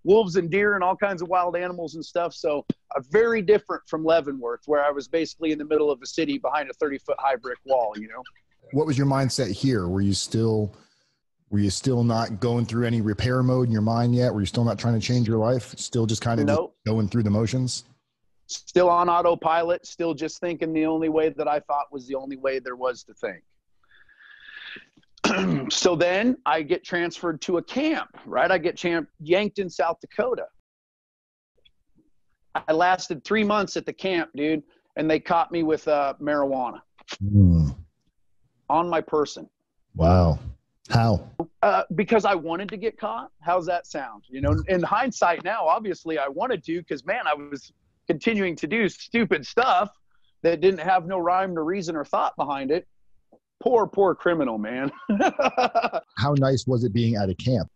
Wolves and deer and all kinds of wild animals and stuff. So very different from Leavenworth, where I was basically in the middle of a city behind a 30-foot high brick wall, you know. What was your mindset here? Were you still not going through any repair mode in your mind yet? Were you still not trying to change your life? Still just kind of Nope. going through the motions? Still on autopilot, still just thinking the only way that I thought was the only way there was to think. So then I get transferred to a camp, right? I get Yankton, South Dakota. I lasted 3 months at the camp, dude, and they caught me with marijuana on my person. Wow. How? Because I wanted to get caught. How's that sound? You know, in hindsight now, obviously I wanted to, because, man, I was continuing to do stupid stuff that didn't have no rhyme or reason or thought behind it. Poor criminal, man. How nice was it being at a camp?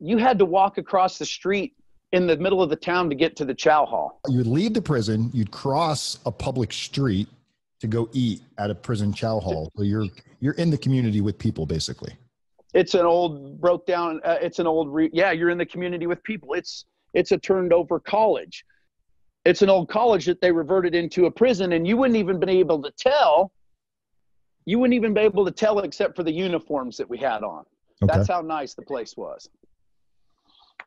You had to walk across the street in the middle of the town to get to the chow hall. You'd leave the prison, you'd cross a public street to go eat at a prison chow hall. So you're in the community with people, basically. It's an old broke down. You're in the community with people. It's a turned over college. It's an old college that they reverted into a prison, and you wouldn't even be able to tell. You wouldn't even be able to tell except for the uniforms that we had on. Okay. That's how nice the place was.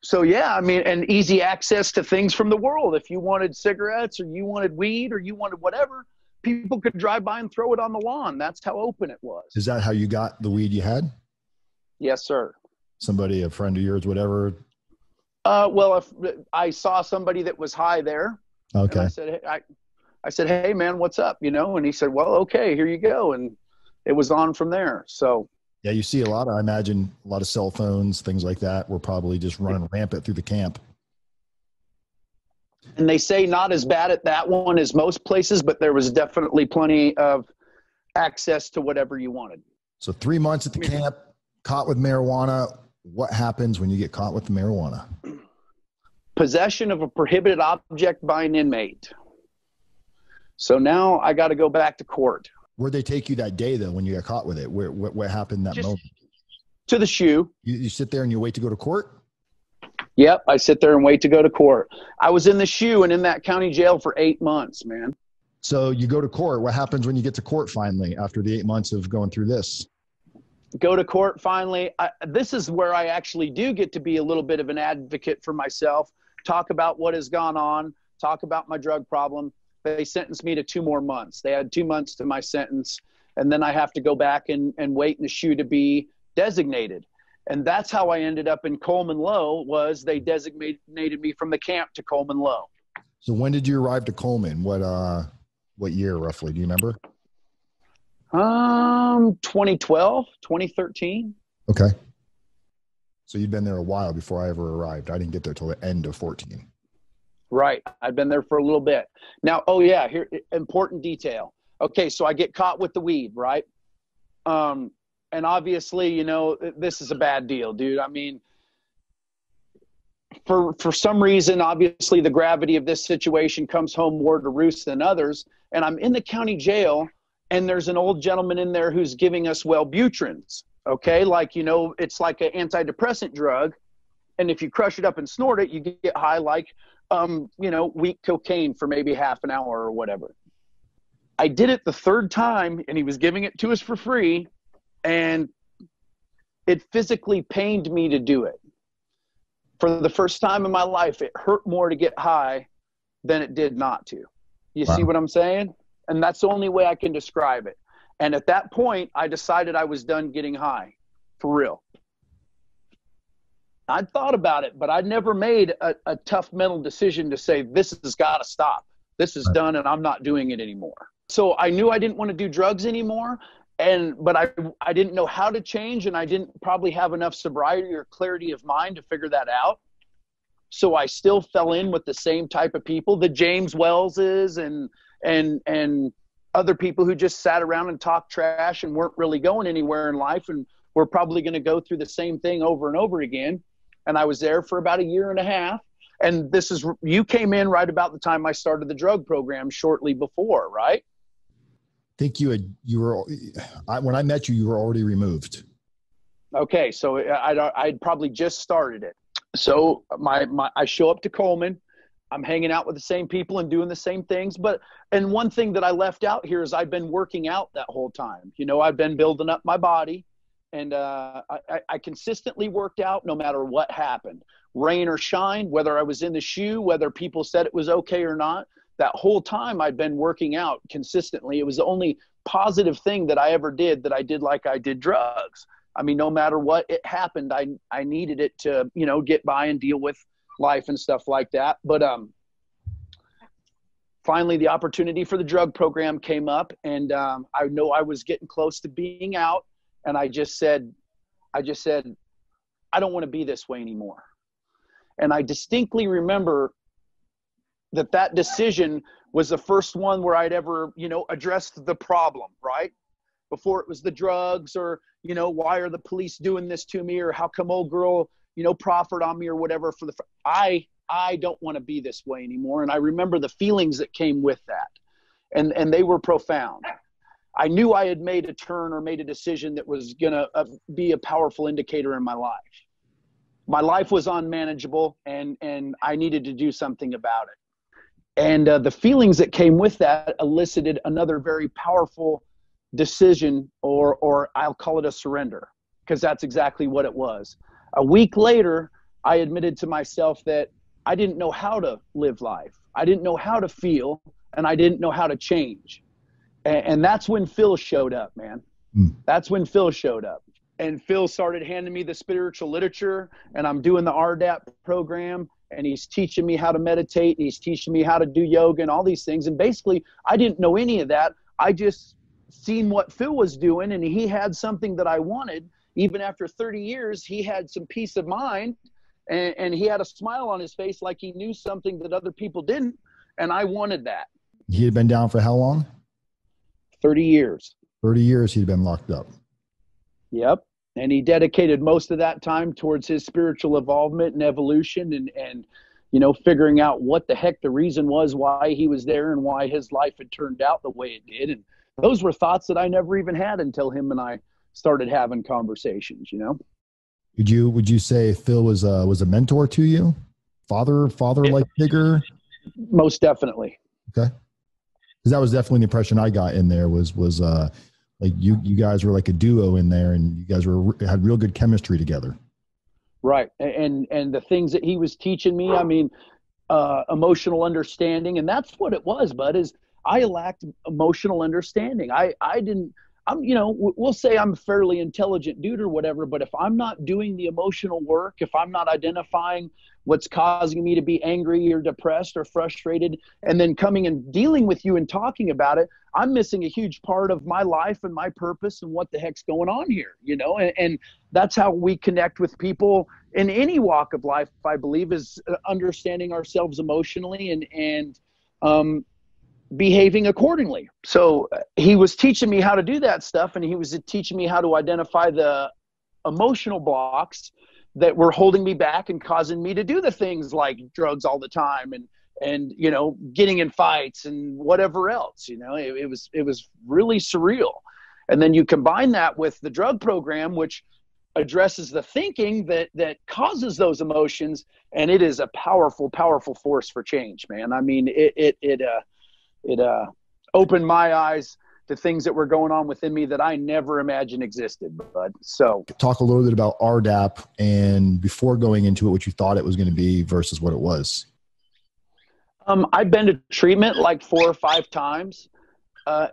So yeah, I mean, and easy access to things from the world. If you wanted cigarettes or you wanted weed or you wanted whatever, people could drive by and throw it on the lawn. That's how open it was. Is that how you got the weed you had? Yes, sir. Somebody, a friend of yours, whatever? Well, if I saw somebody that was high there, okay. I said, hey man, what's up? You know, and he said, well, okay, here you go. And it was on from there. So yeah, you see I imagine a lot of cell phones, things like that were probably just running rampant through the camp. And they say not as bad at that one as most places, but there was definitely plenty of access to whatever you wanted. So 3 months at the camp, caught with marijuana. What happens when you get caught with the marijuana? Possession of a prohibited object by an inmate. So now I got to go back to court. Where'd they take you that day, though, when you got caught with it? What happened that moment? To the SHU. You sit there and you wait to go to court? Yep, I sit there and wait to go to court. I was in the SHU and in that county jail for 8 months, man. So you go to court. What happens when you get to court finally after the 8 months of going through this? Go to court finally. This is where I actually do get to be a little bit of an advocate for myself, talk about what has gone on, talk about my drug problem. They sentenced me to 2 more months. They had 2 months to my sentence, and then I have to go back and wait in the SHU to be designated. And that's how I ended up in Coleman Low, was they designated me from the camp to Coleman Low. So when did you arrive to Coleman? What year roughly? Do you remember? 2012, 2013. Okay. So you'd been there a while before I ever arrived. I didn't get there till the end of 14. Right. I've been there for a little bit. Now, oh yeah, here, important detail. Okay, so I get caught with the weed, right? And obviously, you know, this is a bad deal, dude. I mean, for some reason, obviously the gravity of this situation comes home more to roost than others. And I'm in the county jail, and there's an old gentleman in there who's giving us Wellbutrins. Okay, like, you know, it's like an antidepressant drug. And if you crush it up and snort it, you get high like, you know, weak cocaine for maybe half an hour or whatever. I did it the 3rd time, and he was giving it to us for free. And it physically pained me to do it. For the first time in my life, it hurt more to get high than it did not to. You see what I'm saying? And that's the only way I can describe it. And at that point, I decided I was done getting high, for real. I'd thought about it, but I'd never made a tough mental decision to say, this has got to stop. This is done, and I'm not doing it anymore. So I knew I didn't want to do drugs anymore. But I didn't know how to change, and I didn't probably have enough sobriety or clarity of mind to figure that out. So I still fell in with the same type of people, the James Wellses and other people who just sat around and talked trash and weren't really going anywhere in life, and were probably going to go through the same thing over and over again. And I was there for about 1.5 years. And you came in right about the time I started the drug program shortly before, right? I think when I met you, you were already removed. Okay. So I'd probably just started it. So I show up to Coleman. I'm hanging out with the same people and doing the same things. And one thing that I left out here is I've been working out that whole time. You know, I've been building up my body, and I consistently worked out no matter what happened. Rain or shine, whether I was in the SHU, whether people said it was okay or not. That whole time I'd been working out consistently. It was the only positive thing that I ever did that I did like I did drugs. I mean, no matter what it happened, I needed it to, you know, get by and deal with life and stuff like that. But finally the opportunity for the drug program came up, and I know I was getting close to being out. And I just said, I don't want to be this way anymore. And I distinctly remember that decision was the first one where I'd ever, you know, addressed the problem, right? Before it was the drugs, or, you know, why are the police doing this to me, or how come old girl, you know, proffered on me or whatever. I don't want to be this way anymore. And I remember the feelings that came with that. And they were profound. I knew I had made a turn or made a decision that was going to be a powerful indicator in my life. My life was unmanageable, and I needed to do something about it. And the feelings that came with that elicited another very powerful decision, or I'll call it a surrender, because that's exactly what it was. A week later, I admitted to myself that I didn't know how to live life. I didn't know how to feel, and I didn't know how to change. And that's when Phil showed up, man. That's when Phil showed up. And Phil started handing me the spiritual literature, and I'm doing the RDAP program, and he's teaching me how to meditate, and he's teaching me how to do yoga and all these things. And basically, I didn't know any of that. I just seen what Phil was doing, and he had something that I wanted. Even after 30 years, he had some peace of mind, and he had a smile on his face like he knew something that other people didn't, and I wanted that. He had been down for how long? 30 years. 30 years he'd been locked up. Yep. And he dedicated most of that time towards his spiritual involvement and evolution and you know, figuring out what the heck the reason was why he was there and why his life had turned out the way it did. And those were thoughts that I never even had until him and I started having conversations, you know? Would you say Phil was a mentor to you? Father-like figure? Most definitely. Okay. Because that was definitely the impression I got in there was like you guys were like a duo in there, and you guys had real good chemistry together. Right. And the things that he was teaching me, I mean, emotional understanding, and that's what it was, bud, is I lacked emotional understanding. You know, we'll say I'm a fairly intelligent dude or whatever, but if I'm not doing the emotional work, if I'm not identifying what's causing me to be angry or depressed or frustrated, and then coming and dealing with you and talking about it, I'm missing a huge part of my life and my purpose and what the heck's going on here, you know? And that's how we connect with people in any walk of life, I believe, is understanding ourselves emotionally and behaving accordingly. So he was teaching me how to do that stuff, and he was teaching me how to identify the emotional blocks that were holding me back and causing me to do the things like drugs all the time and you know, getting in fights and whatever else. You know, it was really surreal. And then you combine that with the drug program, which addresses the thinking that causes those emotions, and it is a powerful force for change, man. I mean, it opened my eyes to things that were going on within me that I never imagined existed. But so talk a little bit about RDAP, and before going into it, what you thought it was going to be versus what it was. I've been to treatment like 4 or 5 times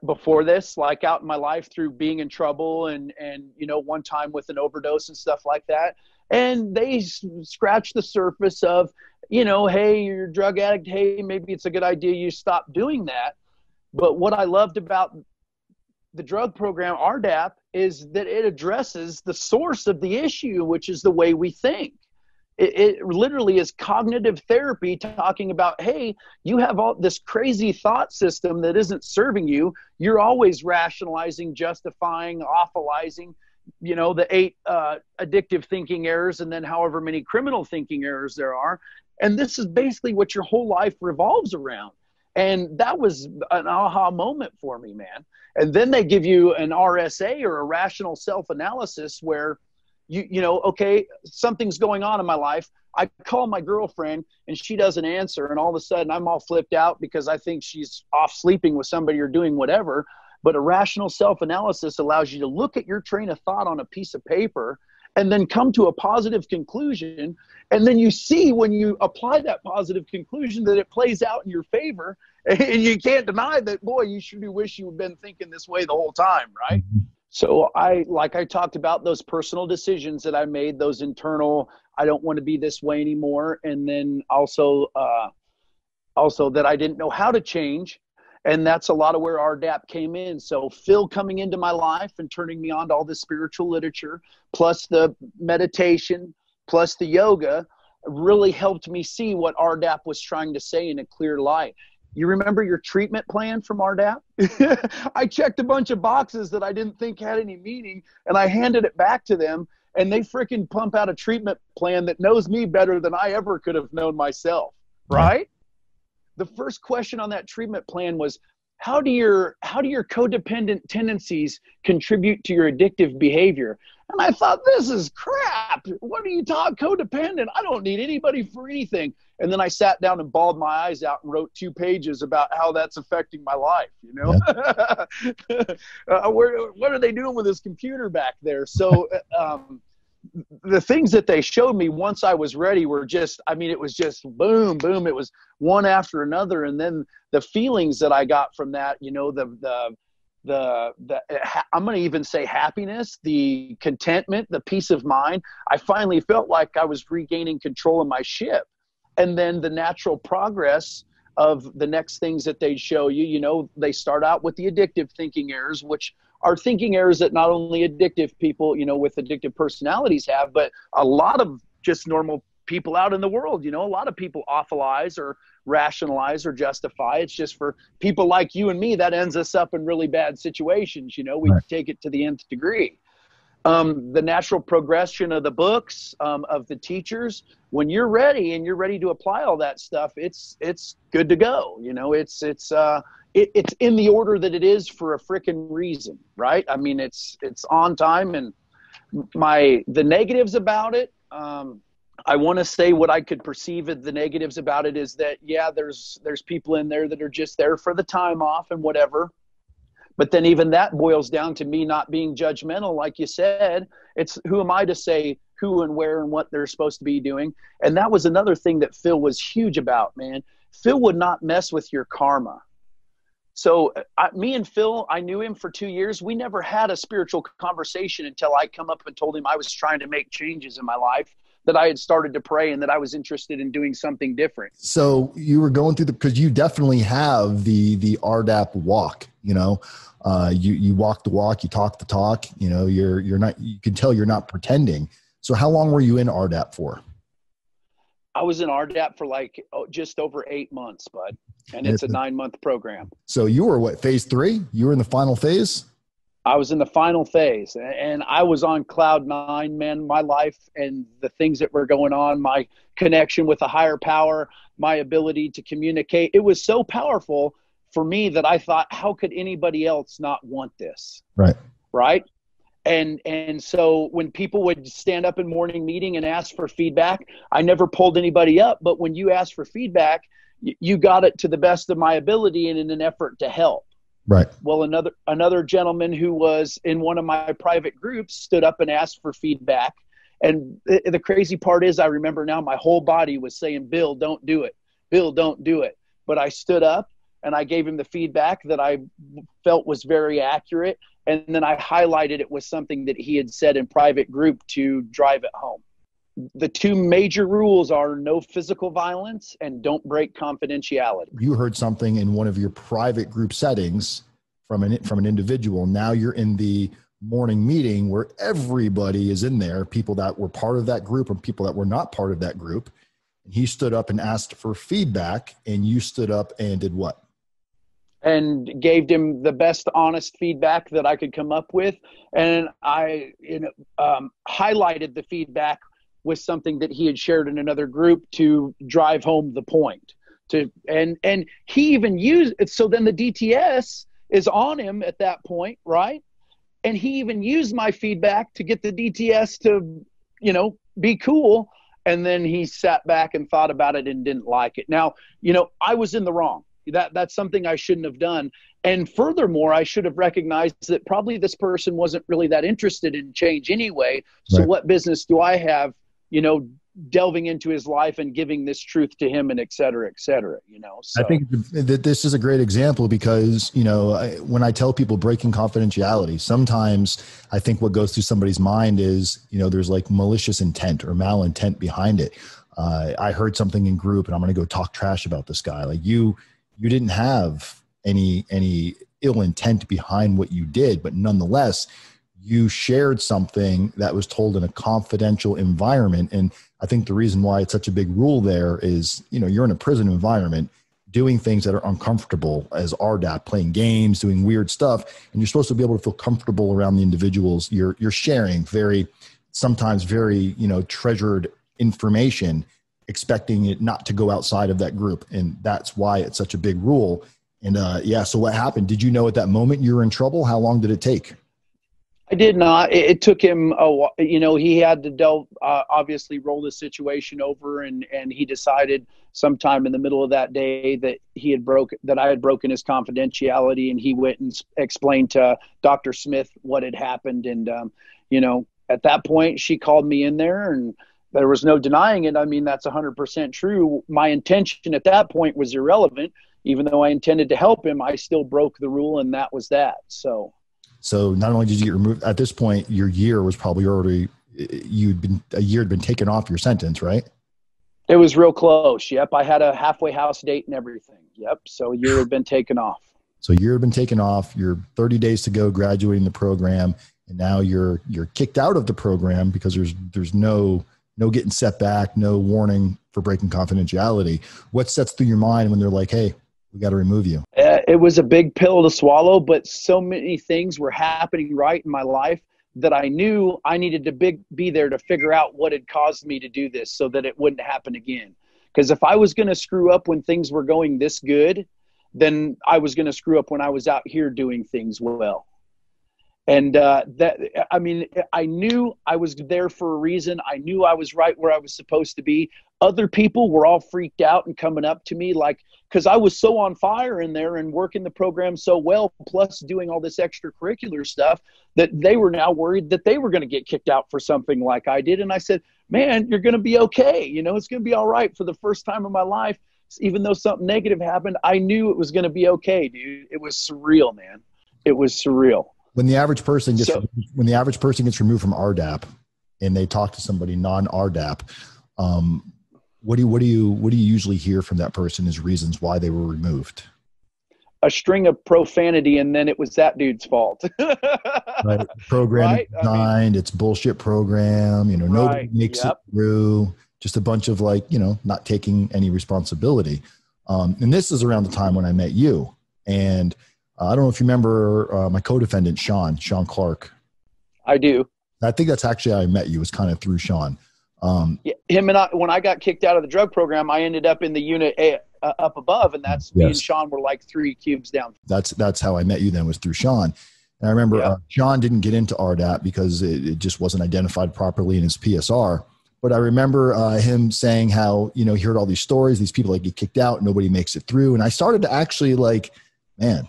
before this, like out in my life through being in trouble and, you know, one time with an overdose and stuff like that. And they scratch the surface of, you know, hey, you're a drug addict. Hey, maybe it's a good idea you stop doing that. But what I loved about the drug program, RDAP, is that it addresses the source of the issue, which is the way we think. It literally is cognitive therapy, talking about, hey, you have all this crazy thought system that isn't serving you. You're always rationalizing, justifying, awfulizing, you know, the 8 addictive thinking errors and then however many criminal thinking errors there are. And this is basically what your whole life revolves around. And that was an aha moment for me, man. And then they give you an RSA, or a rational self-analysis, where you know, okay, something's going on in my life. I call my girlfriend and she doesn't answer. And all of a sudden I'm all flipped out because I think she's off sleeping with somebody or doing whatever. But a rational self-analysis allows you to look at your train of thought on a piece of paper and then come to a positive conclusion. And then you see, when you apply that positive conclusion, that it plays out in your favor. And you can't deny that, boy, you sure do wish you had been thinking this way the whole time, right? So I talked about those personal decisions that I made, those internal, I don't want to be this way anymore. And then also that I didn't know how to change. And that's a lot of where RDAP came in. So Phil coming into my life and turning me on to all this spiritual literature, plus the meditation, plus the yoga, really helped me see what RDAP was trying to say in a clear light. You remember your treatment plan from RDAP? I checked a bunch of boxes that I didn't think had any meaning, and I handed it back to them, and they freaking pump out a treatment plan that knows me better than I ever could have known myself, right? The first question on that treatment plan was, how do your codependent tendencies contribute to your addictive behavior? And I thought, this is crap. What are you talking codependent? I don't need anybody for anything. And then I sat down and bawled my eyes out and wrote 2 pages about how that's affecting my life, you know? Yeah. What are they doing with this computer back there? So the things that they showed me once I was ready were just, I mean, it was just boom, boom. It was one after another. And then the feelings that I got from that, you know, I'm going to even say happiness, the contentment, the peace of mind. I finally felt like I was regaining control of my ship. And then the natural progress of the next things that they show you, you know, they start out with the addictive thinking errors, which are thinking errors that not only addictive people, you know, with addictive personalities have, but a lot of just normal people out in the world. You know, a lot of people awfulize or rationalize or justify. It's just for people like you and me that ends us up in really bad situations. You know, we take it to the nth degree. The natural progression of the books, of the teachers, when you're ready and you're ready to apply all that stuff, it's good to go. You know, it's in the order that it is for a frickin' reason, right? I mean, it's on time. And the negatives about it, I want to say what I could perceive of the negatives about it is that, yeah, there's people in there that are just there for the time off and whatever. But then even that boils down to me not being judgmental. Like you said, it's who am I to say who and where and what they're supposed to be doing. And that was another thing that Phil was huge about, man. Phil would not mess with your karma. So me and Phil, I knew him for 2 years. We never had a spiritual conversation until I come up and told him I was trying to make changes in my life, that I had started to pray and that I was interested in doing something different. So you were going through because you definitely have the RDAP walk, you know, you walk the walk, you talk the talk, you know, you're not, you can tell you're not pretending. So how long were you in RDAP for? I was in RDAP for like just over 8 months, bud. And it's a 9-month program. So you were what, phase 3? You were in the final phase? I was in the final phase, and I was on cloud 9, man. My life and the things that were going on, my connection with a higher power, my ability to communicate. It was so powerful for me that I thought, how could anybody else not want this? Right. Right. And so when people would stand up in morning meeting and ask for feedback, I never pulled anybody up. But when you asked for feedback, you got it to the best of my ability and in an effort to help. Right. Well, another gentleman who was in one of my private groups stood up and asked for feedback. And the crazy part is, I remember now my whole body was saying, Bill, don't do it. Bill, don't do it. But I stood up and I gave him the feedback that I felt was very accurate. And then I highlighted it with something that he had said in private group to drive it home. The 2 major rules are no physical violence and don't break confidentiality. You heard something in one of your private group settings from an individual. Now you're in the morning meeting where everybody is in there, people that were part of that group and people that were not part of that group. And he stood up and asked for feedback, and you stood up and did what? And gave him the best honest feedback that I could come up with. And I highlighted the feedback with something that he had shared in another group to drive home the point. And he even used it. So then the DTS is on him at that point, right? And he even used my feedback to get the DTS to, you know, be cool. And then he sat back and thought about it and didn't like it. Now, you know, I was in the wrong. That's something I shouldn't have done. And furthermore, I should have recognized that probably this person wasn't really that interested in change anyway. So What business do I have, you know, delving into his life and giving this truth to him and et cetera, you know? So. I think that this is a great example because, you know, when I tell people breaking confidentiality, sometimes I think what goes through somebody's mind is, you know, there's like malicious intent or malintent behind it. I heard something in group and I'm going to go talk trash about this guy. Like you didn't have any ill intent behind what you did, but nonetheless, you shared something that was told in a confidential environment. And I think the reason why it's such a big rule there is, you know, you're in a prison environment doing things that are uncomfortable as RDAP, playing games, doing weird stuff. And you're supposed to be able to feel comfortable around the individuals you're sharing sometimes very, you know, treasured information, expecting it not to go outside of that group. And that's why it's such a big rule. And so what happened? Did you know at that moment you were in trouble? How long did it take? I did not. It took him you know, he had to obviously roll the situation over, and he decided sometime in the middle of that day that I had broken his confidentiality, and he went and explained to Dr. Smith what had happened. And, you know, at that point, she called me in there, and there was no denying it. I mean, that's 100% true. My intention at that point was irrelevant. Even though I intended to help him, I still broke the rule, and that was that. So not only did you get removed, at this point, your year was probably already, a year had been taken off your sentence, right? It was real close. Yep. I had a halfway house date and everything. Yep. So a year had been taken off. So a year had been taken off. You're 30 days to go graduating the program. And now you're kicked out of the program because there's no getting set back, no warning for breaking confidentiality. What sets through your mind when they're like, hey, we got to remove you? It was a big pill to swallow, but so many things were happening right in my life that I knew I needed to be there to figure out what had caused me to do this so that it wouldn't happen again. Because if I was going to screw up when things were going this good, then I was going to screw up when I was out here doing things well. And I knew I was there for a reason. I knew I was right where I was supposed to be. Other people were all freaked out and coming up to me because I was so on fire in there and working the program so well, plus doing all this extracurricular stuff, that they were now worried that they were going to get kicked out for something like I did. And I said, man, you're going to be okay. It's going to be all right. For the first time in my life, even though something negative happened, I knew it was going to be okay, dude. It was surreal, man. It was surreal. When the average person gets removed from RDAP and they talk to somebody non-RDAP, what do you usually hear from that person as reasons why they were removed? A string of profanity, and then it was that dude's fault. Right. Program designed, it's bullshit program. Nobody makes it through. Just a bunch of not taking any responsibility. And this is around the time when I met you. And I don't know if you remember my co-defendant, Sean Clark. I do. I think that's actually how I met you, was kind of through Sean. Him and I, when I got kicked out of the drug program, I ended up in the unit up above, and that's me and Sean were like 3 cubes down. That's how I met you then, was through Sean. And I remember Sean didn't get into RDAP because it just wasn't identified properly in his PSR. But I remember him saying how, he heard all these stories, these people that get kicked out, nobody makes it through. And I started to actually man,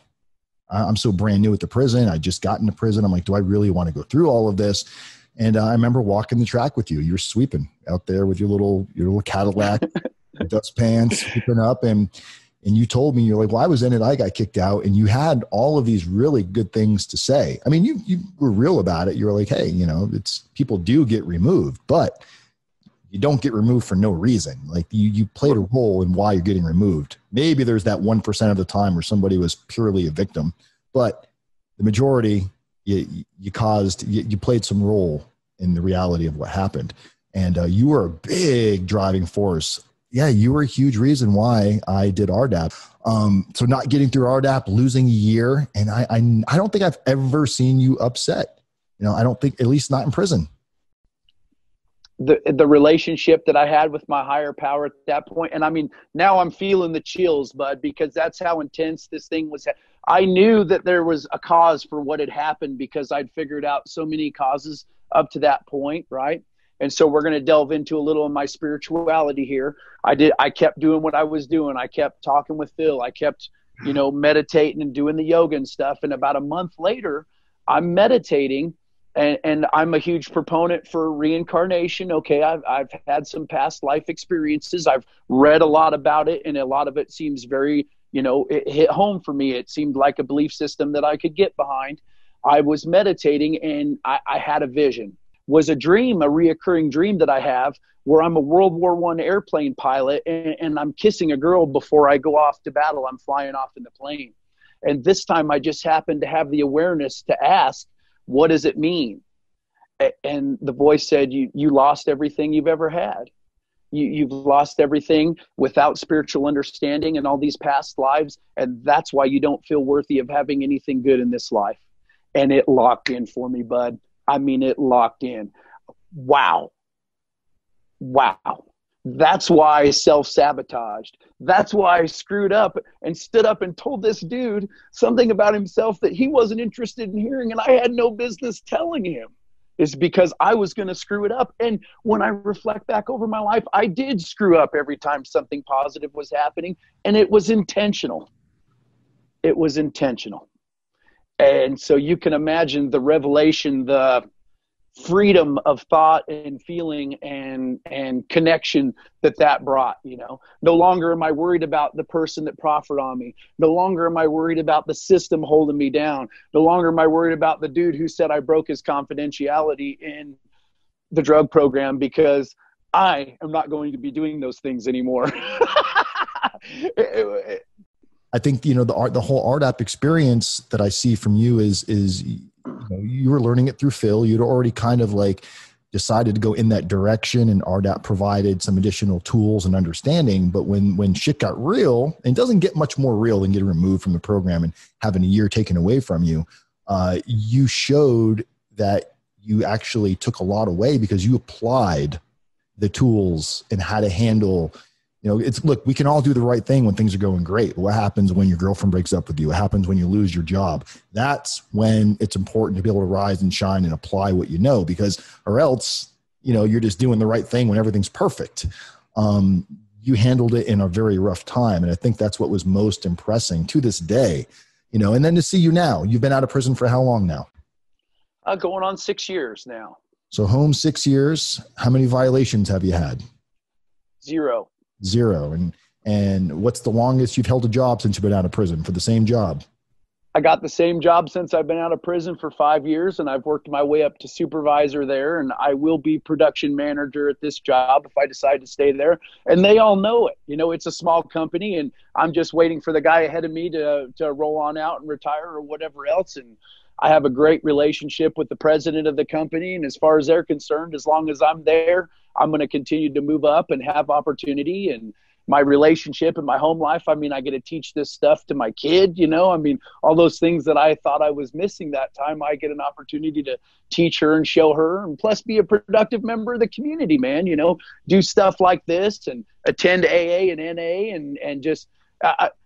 I'm so brand new at the prison. I just got into prison. I'm like, do I really want to go through all of this? And I remember walking the track with you. You're sweeping out there with your little Cadillac, your dust pants, sweeping up. And you told me, you're like, well, I was in it. I got kicked out. And you had all of these really good things to say. I mean, you were real about it. You were like, hey, it's people do get removed, but you don't get removed for no reason. Like you played a role in why you're getting removed. Maybe there's that 1% of the time where somebody was purely a victim, but the majority, you played some role in the reality of what happened. And you were a big driving force. Yeah, you were a huge reason why I did RDAP. So not getting through RDAP, losing a year, and I don't think I've ever seen you upset. I don't think, at least not in prison. The relationship that I had with my higher power at that point. And I mean, now I'm feeling the chills, bud, because that's how intense this thing was. I knew that there was a cause for what had happened because I'd figured out so many causes up to that point. Right. And so we're going to delve into a little of my spirituality here. I kept doing what I was doing. I kept talking with Phil. I kept, meditating and doing the yoga and stuff. And about a month later, I'm meditating. And I'm a huge proponent for reincarnation. Okay, I've had some past life experiences. I've read a lot about it, and a lot of it seems very, it hit home for me. It seemed like a belief system that I could get behind. I was meditating, and I had a vision. Was a dream, a reoccurring dream that I have, where I'm a World War I airplane pilot, and I'm kissing a girl before I go off to battle. I'm flying off in the plane. And this time I just happened to have the awareness to ask, what does it mean? And the voice said, you lost everything you've ever had. You've lost everything without spiritual understanding and all these past lives. And that's why you don't feel worthy of having anything good in this life. And it locked in for me, bud. I mean, it locked in. Wow. That's why I self-sabotaged. That's why I screwed up and stood up and told this dude something about himself that he wasn't interested in hearing, and I had no business telling him. Is because I was going to screw it up. And when I reflect back over my life, I did screw up every time something positive was happening, and it was intentional. It was intentional. And so you can imagine the revelation, the freedom of thought and feeling and connection that brought. No longer am I worried about the person that proffered on me. No longer am I worried about the system holding me down. No longer am I worried about the dude who said I broke his confidentiality in the drug program, because I am not going to be doing those things anymore. I think, the whole RDAP experience that I see from you is you were learning it through Phil. You'd already kind of like decided to go in that direction, and RDAP provided some additional tools and understanding. But when shit got real, and it doesn't get much more real than getting removed from the program and having a year taken away from you, you showed that you actually took a lot away because you applied the tools and how to handle. Look, we can all do the right thing when things are going great. But what happens when your girlfriend breaks up with you? What happens when you lose your job? That's when it's important to be able to rise and shine and apply what you know, or else, you're just doing the right thing when everything's perfect. You handled it in a very rough time. And I think that's what was most impressing to this day, and then to see you now. You've been out of prison for how long now? Going on 6 years now. So home 6 years. How many violations have you had? Zero. And what's the longest you've held a job since you've been out of prison for the same job? I got the same job since I've been out of prison for 5 years, and I've worked my way up to supervisor there, and I will be production manager at this job if I decide to stay there. And they all know it. It's a small company, and I'm just waiting for the guy ahead of me to roll on out and retire or whatever else. And I have a great relationship with the president of the company, and as far as they're concerned, as long as I'm there, I'm going to continue to move up and have opportunity. And my relationship and my home life, I get to teach this stuff to my kid, all those things that I thought I was missing that time, I get an opportunity to teach her and show her, and plus be a productive member of the community, man. Do stuff like this and attend AA and NA and just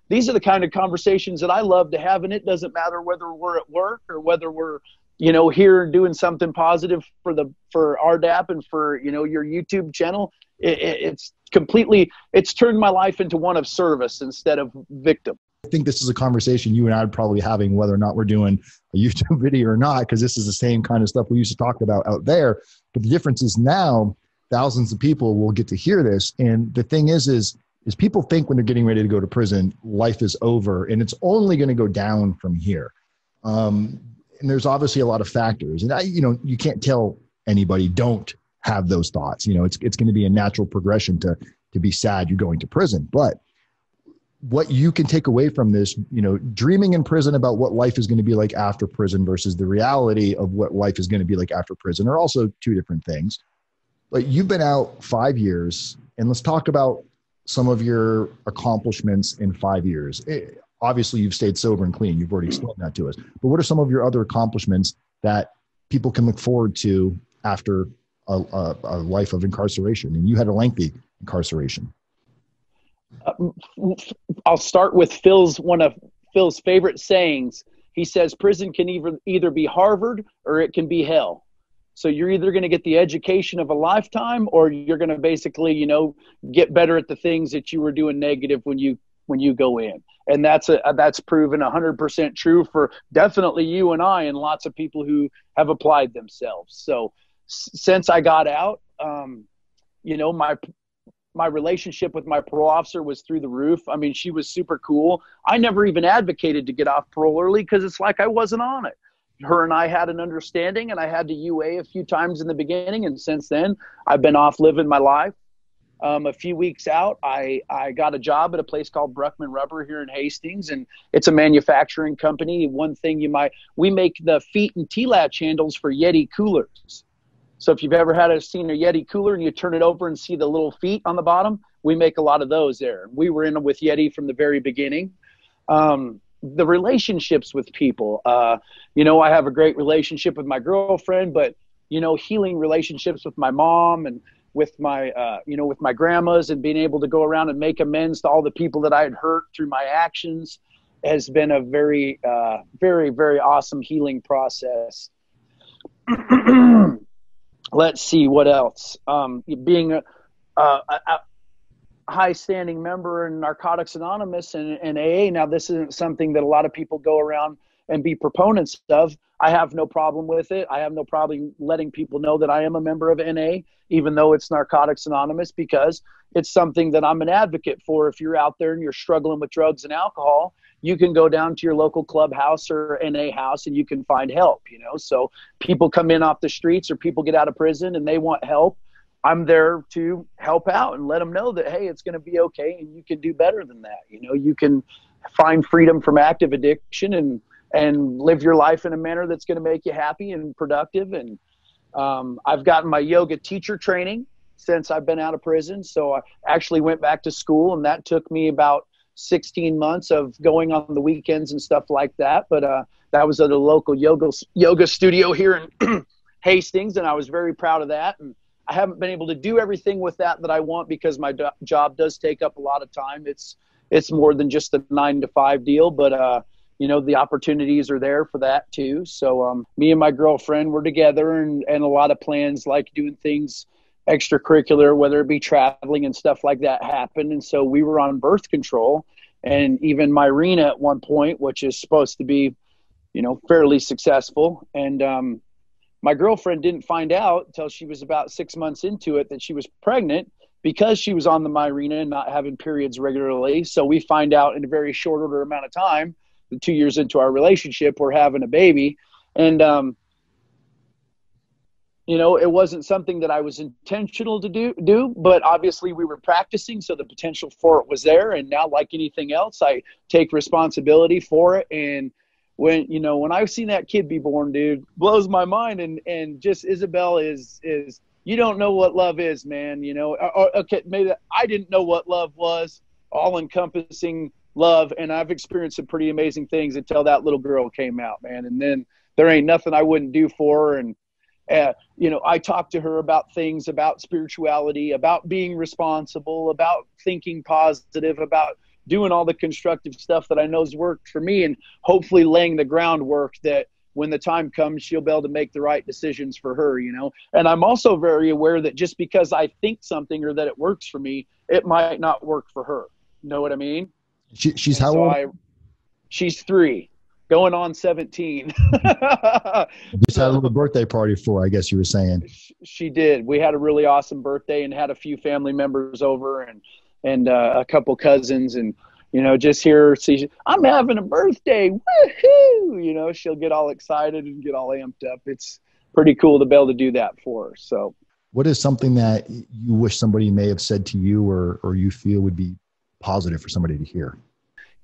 these are the kind of conversations that I love to have. And it doesn't matter whether we're at work or whether we're, here doing something positive for RDAP and for, your YouTube channel. It's turned my life into one of service instead of victim. I think this is a conversation you and I are probably having, whether or not we're doing a YouTube video or not, because this is the same kind of stuff we used to talk about out there. But the difference is now thousands of people will get to hear this. And the thing is people think when they're getting ready to go to prison, life is over and it's only going to go down from here. And there's obviously a lot of factors, and you can't tell anybody don't have those thoughts. It's going to be a natural progression to be sad you're going to prison. But what you can take away from this, dreaming in prison about what life is going to be like after prison versus the reality of what life is going to be like after prison are also two different things. But you've been out 5 years, and let's talk about some of your accomplishments in 5 years. Obviously, you've stayed sober and clean. You've already explained that to us. But what are some of your other accomplishments that people can look forward to after a life of incarceration? And you had a lengthy incarceration. I'll start with one of Phil's favorite sayings. He says, prison can either be Harvard or it can be hell. So you're either going to get the education of a lifetime, or you're going to basically, get better at the things that you were doing negative when you go in. And that's proven 100% true for definitely you and I, and lots of people who have applied themselves. So since I got out, my relationship with my parole officer was through the roof. She was super cool. I never even advocated to get off parole early because it's like I wasn't on it. Her and I had an understanding, and I had to UA a few times in the beginning. And since then, I've been off living my life. A few weeks out, I got a job at a place called Bruckman Rubber here in Hastings, and it's a manufacturing company. One thing we make the feet and T-latch handles for Yeti coolers. So if you've ever seen a Yeti cooler and you turn it over and see the little feet on the bottom, we make a lot of those there. We were in with Yeti from the very beginning. The relationships with people, I have a great relationship with my girlfriend, but, healing relationships with my mom and with my, with my grandmas, and being able to go around and make amends to all the people that I had hurt through my actions has been a very, very, very awesome healing process. Let's see what else. Being a high-standing member in Narcotics Anonymous and AA. Now, this isn't something that a lot of people go around and be proponents of, I have no problem with it. I have no problem letting people know that I am a member of NA, even though it's Narcotics Anonymous, because it's something that I'm an advocate for. If you're out there and you're struggling with drugs and alcohol, you can go down to your local clubhouse or NA house and you can find help, you know? So people come in off the streets or people get out of prison and they want help. I'm there to help out and let them know that, hey, it's going to be okay and you can do better than that. You know, you can find freedom from active addiction and live your life in a manner that's going to make you happy and productive. And I've gotten my yoga teacher training since I've been out of prison. So I actually went back to school, and that took me about 16 months of going on the weekends and stuff like that. But that was at a local yoga studio here in Hastings, and I was very proud of that. And I haven't been able to do everything with that I want, because my job does take up a lot of time. It's more than just a 9-to-5 deal, but you know, the opportunities are there for that too. So me and my girlfriend were together, and a lot of plans like doing things extracurricular, whether it be traveling and stuff like that, happened. And so we were on birth control, and even Myrena at one point, which is supposed to be, you know, fairly successful. And my girlfriend didn't find out until she was about 6 months into it that she was pregnant, because she was on the Myrena and not having periods regularly. So we find out in a very short order amount of time, 2 years into our relationship, we're having a baby. And, you know, it wasn't something that I was intentional to do, but obviously we were practicing. So the potential for it was there. And now, like anything else, I take responsibility for it. And when I've seen that kid be born, dude, blows my mind. And just Isabel is, you don't know what love is, man. You know, okay, maybe I didn't know what love was, all encompassing love. And I've experienced some pretty amazing things until that little girl came out, man. And then there ain't nothing I wouldn't do for her. And, you know, I talked to her about things, about spirituality, about being responsible, about thinking positive, about doing all the constructive stuff that I know's worked for me, and hopefully laying the groundwork that when the time comes, she'll be able to make the right decisions for her, you know. And I'm also very aware that just because I think something or that it works for me, it might not work for her. Know what I mean? She's how old? She's 3, going on 17. Just had a little birthday party for, I guess you were saying. She did. We had a really awesome birthday and had a few family members over and a couple cousins, and, you know, just hear her see, I'm having a birthday. Woohoo! You know, she'll get all excited and get all amped up. It's pretty cool to be able to do that for her. So what is something that you wish somebody may have said to you or you feel would be positive for somebody to hear?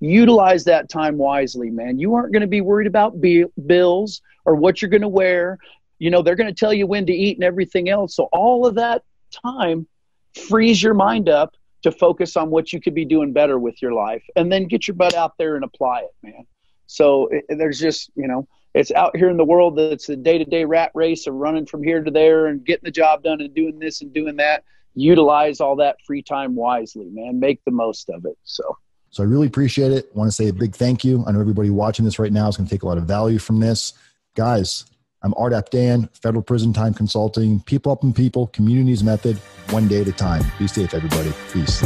Utilize that time wisely, man. You aren't going to be worried about bills or what you're going to wear. You know, they're going to tell you when to eat and everything else. So all of that time, frees your mind up to focus on what you could be doing better with your life, and then get your butt out there and apply it, man. So there's just, you know, it's out here in the world that it's a day-to-day rat race of running from here to there and getting the job done and doing this and doing that. Utilize all that free time wisely, man. Make the most of it. So I really appreciate it. I want to say a big thank you. I know everybody watching this right now is going to take a lot of value from this. Guys, I'm RDAP Dan, Federal Prison Time Consulting, people helping people, communities method, one day at a time. Be safe, everybody. Peace.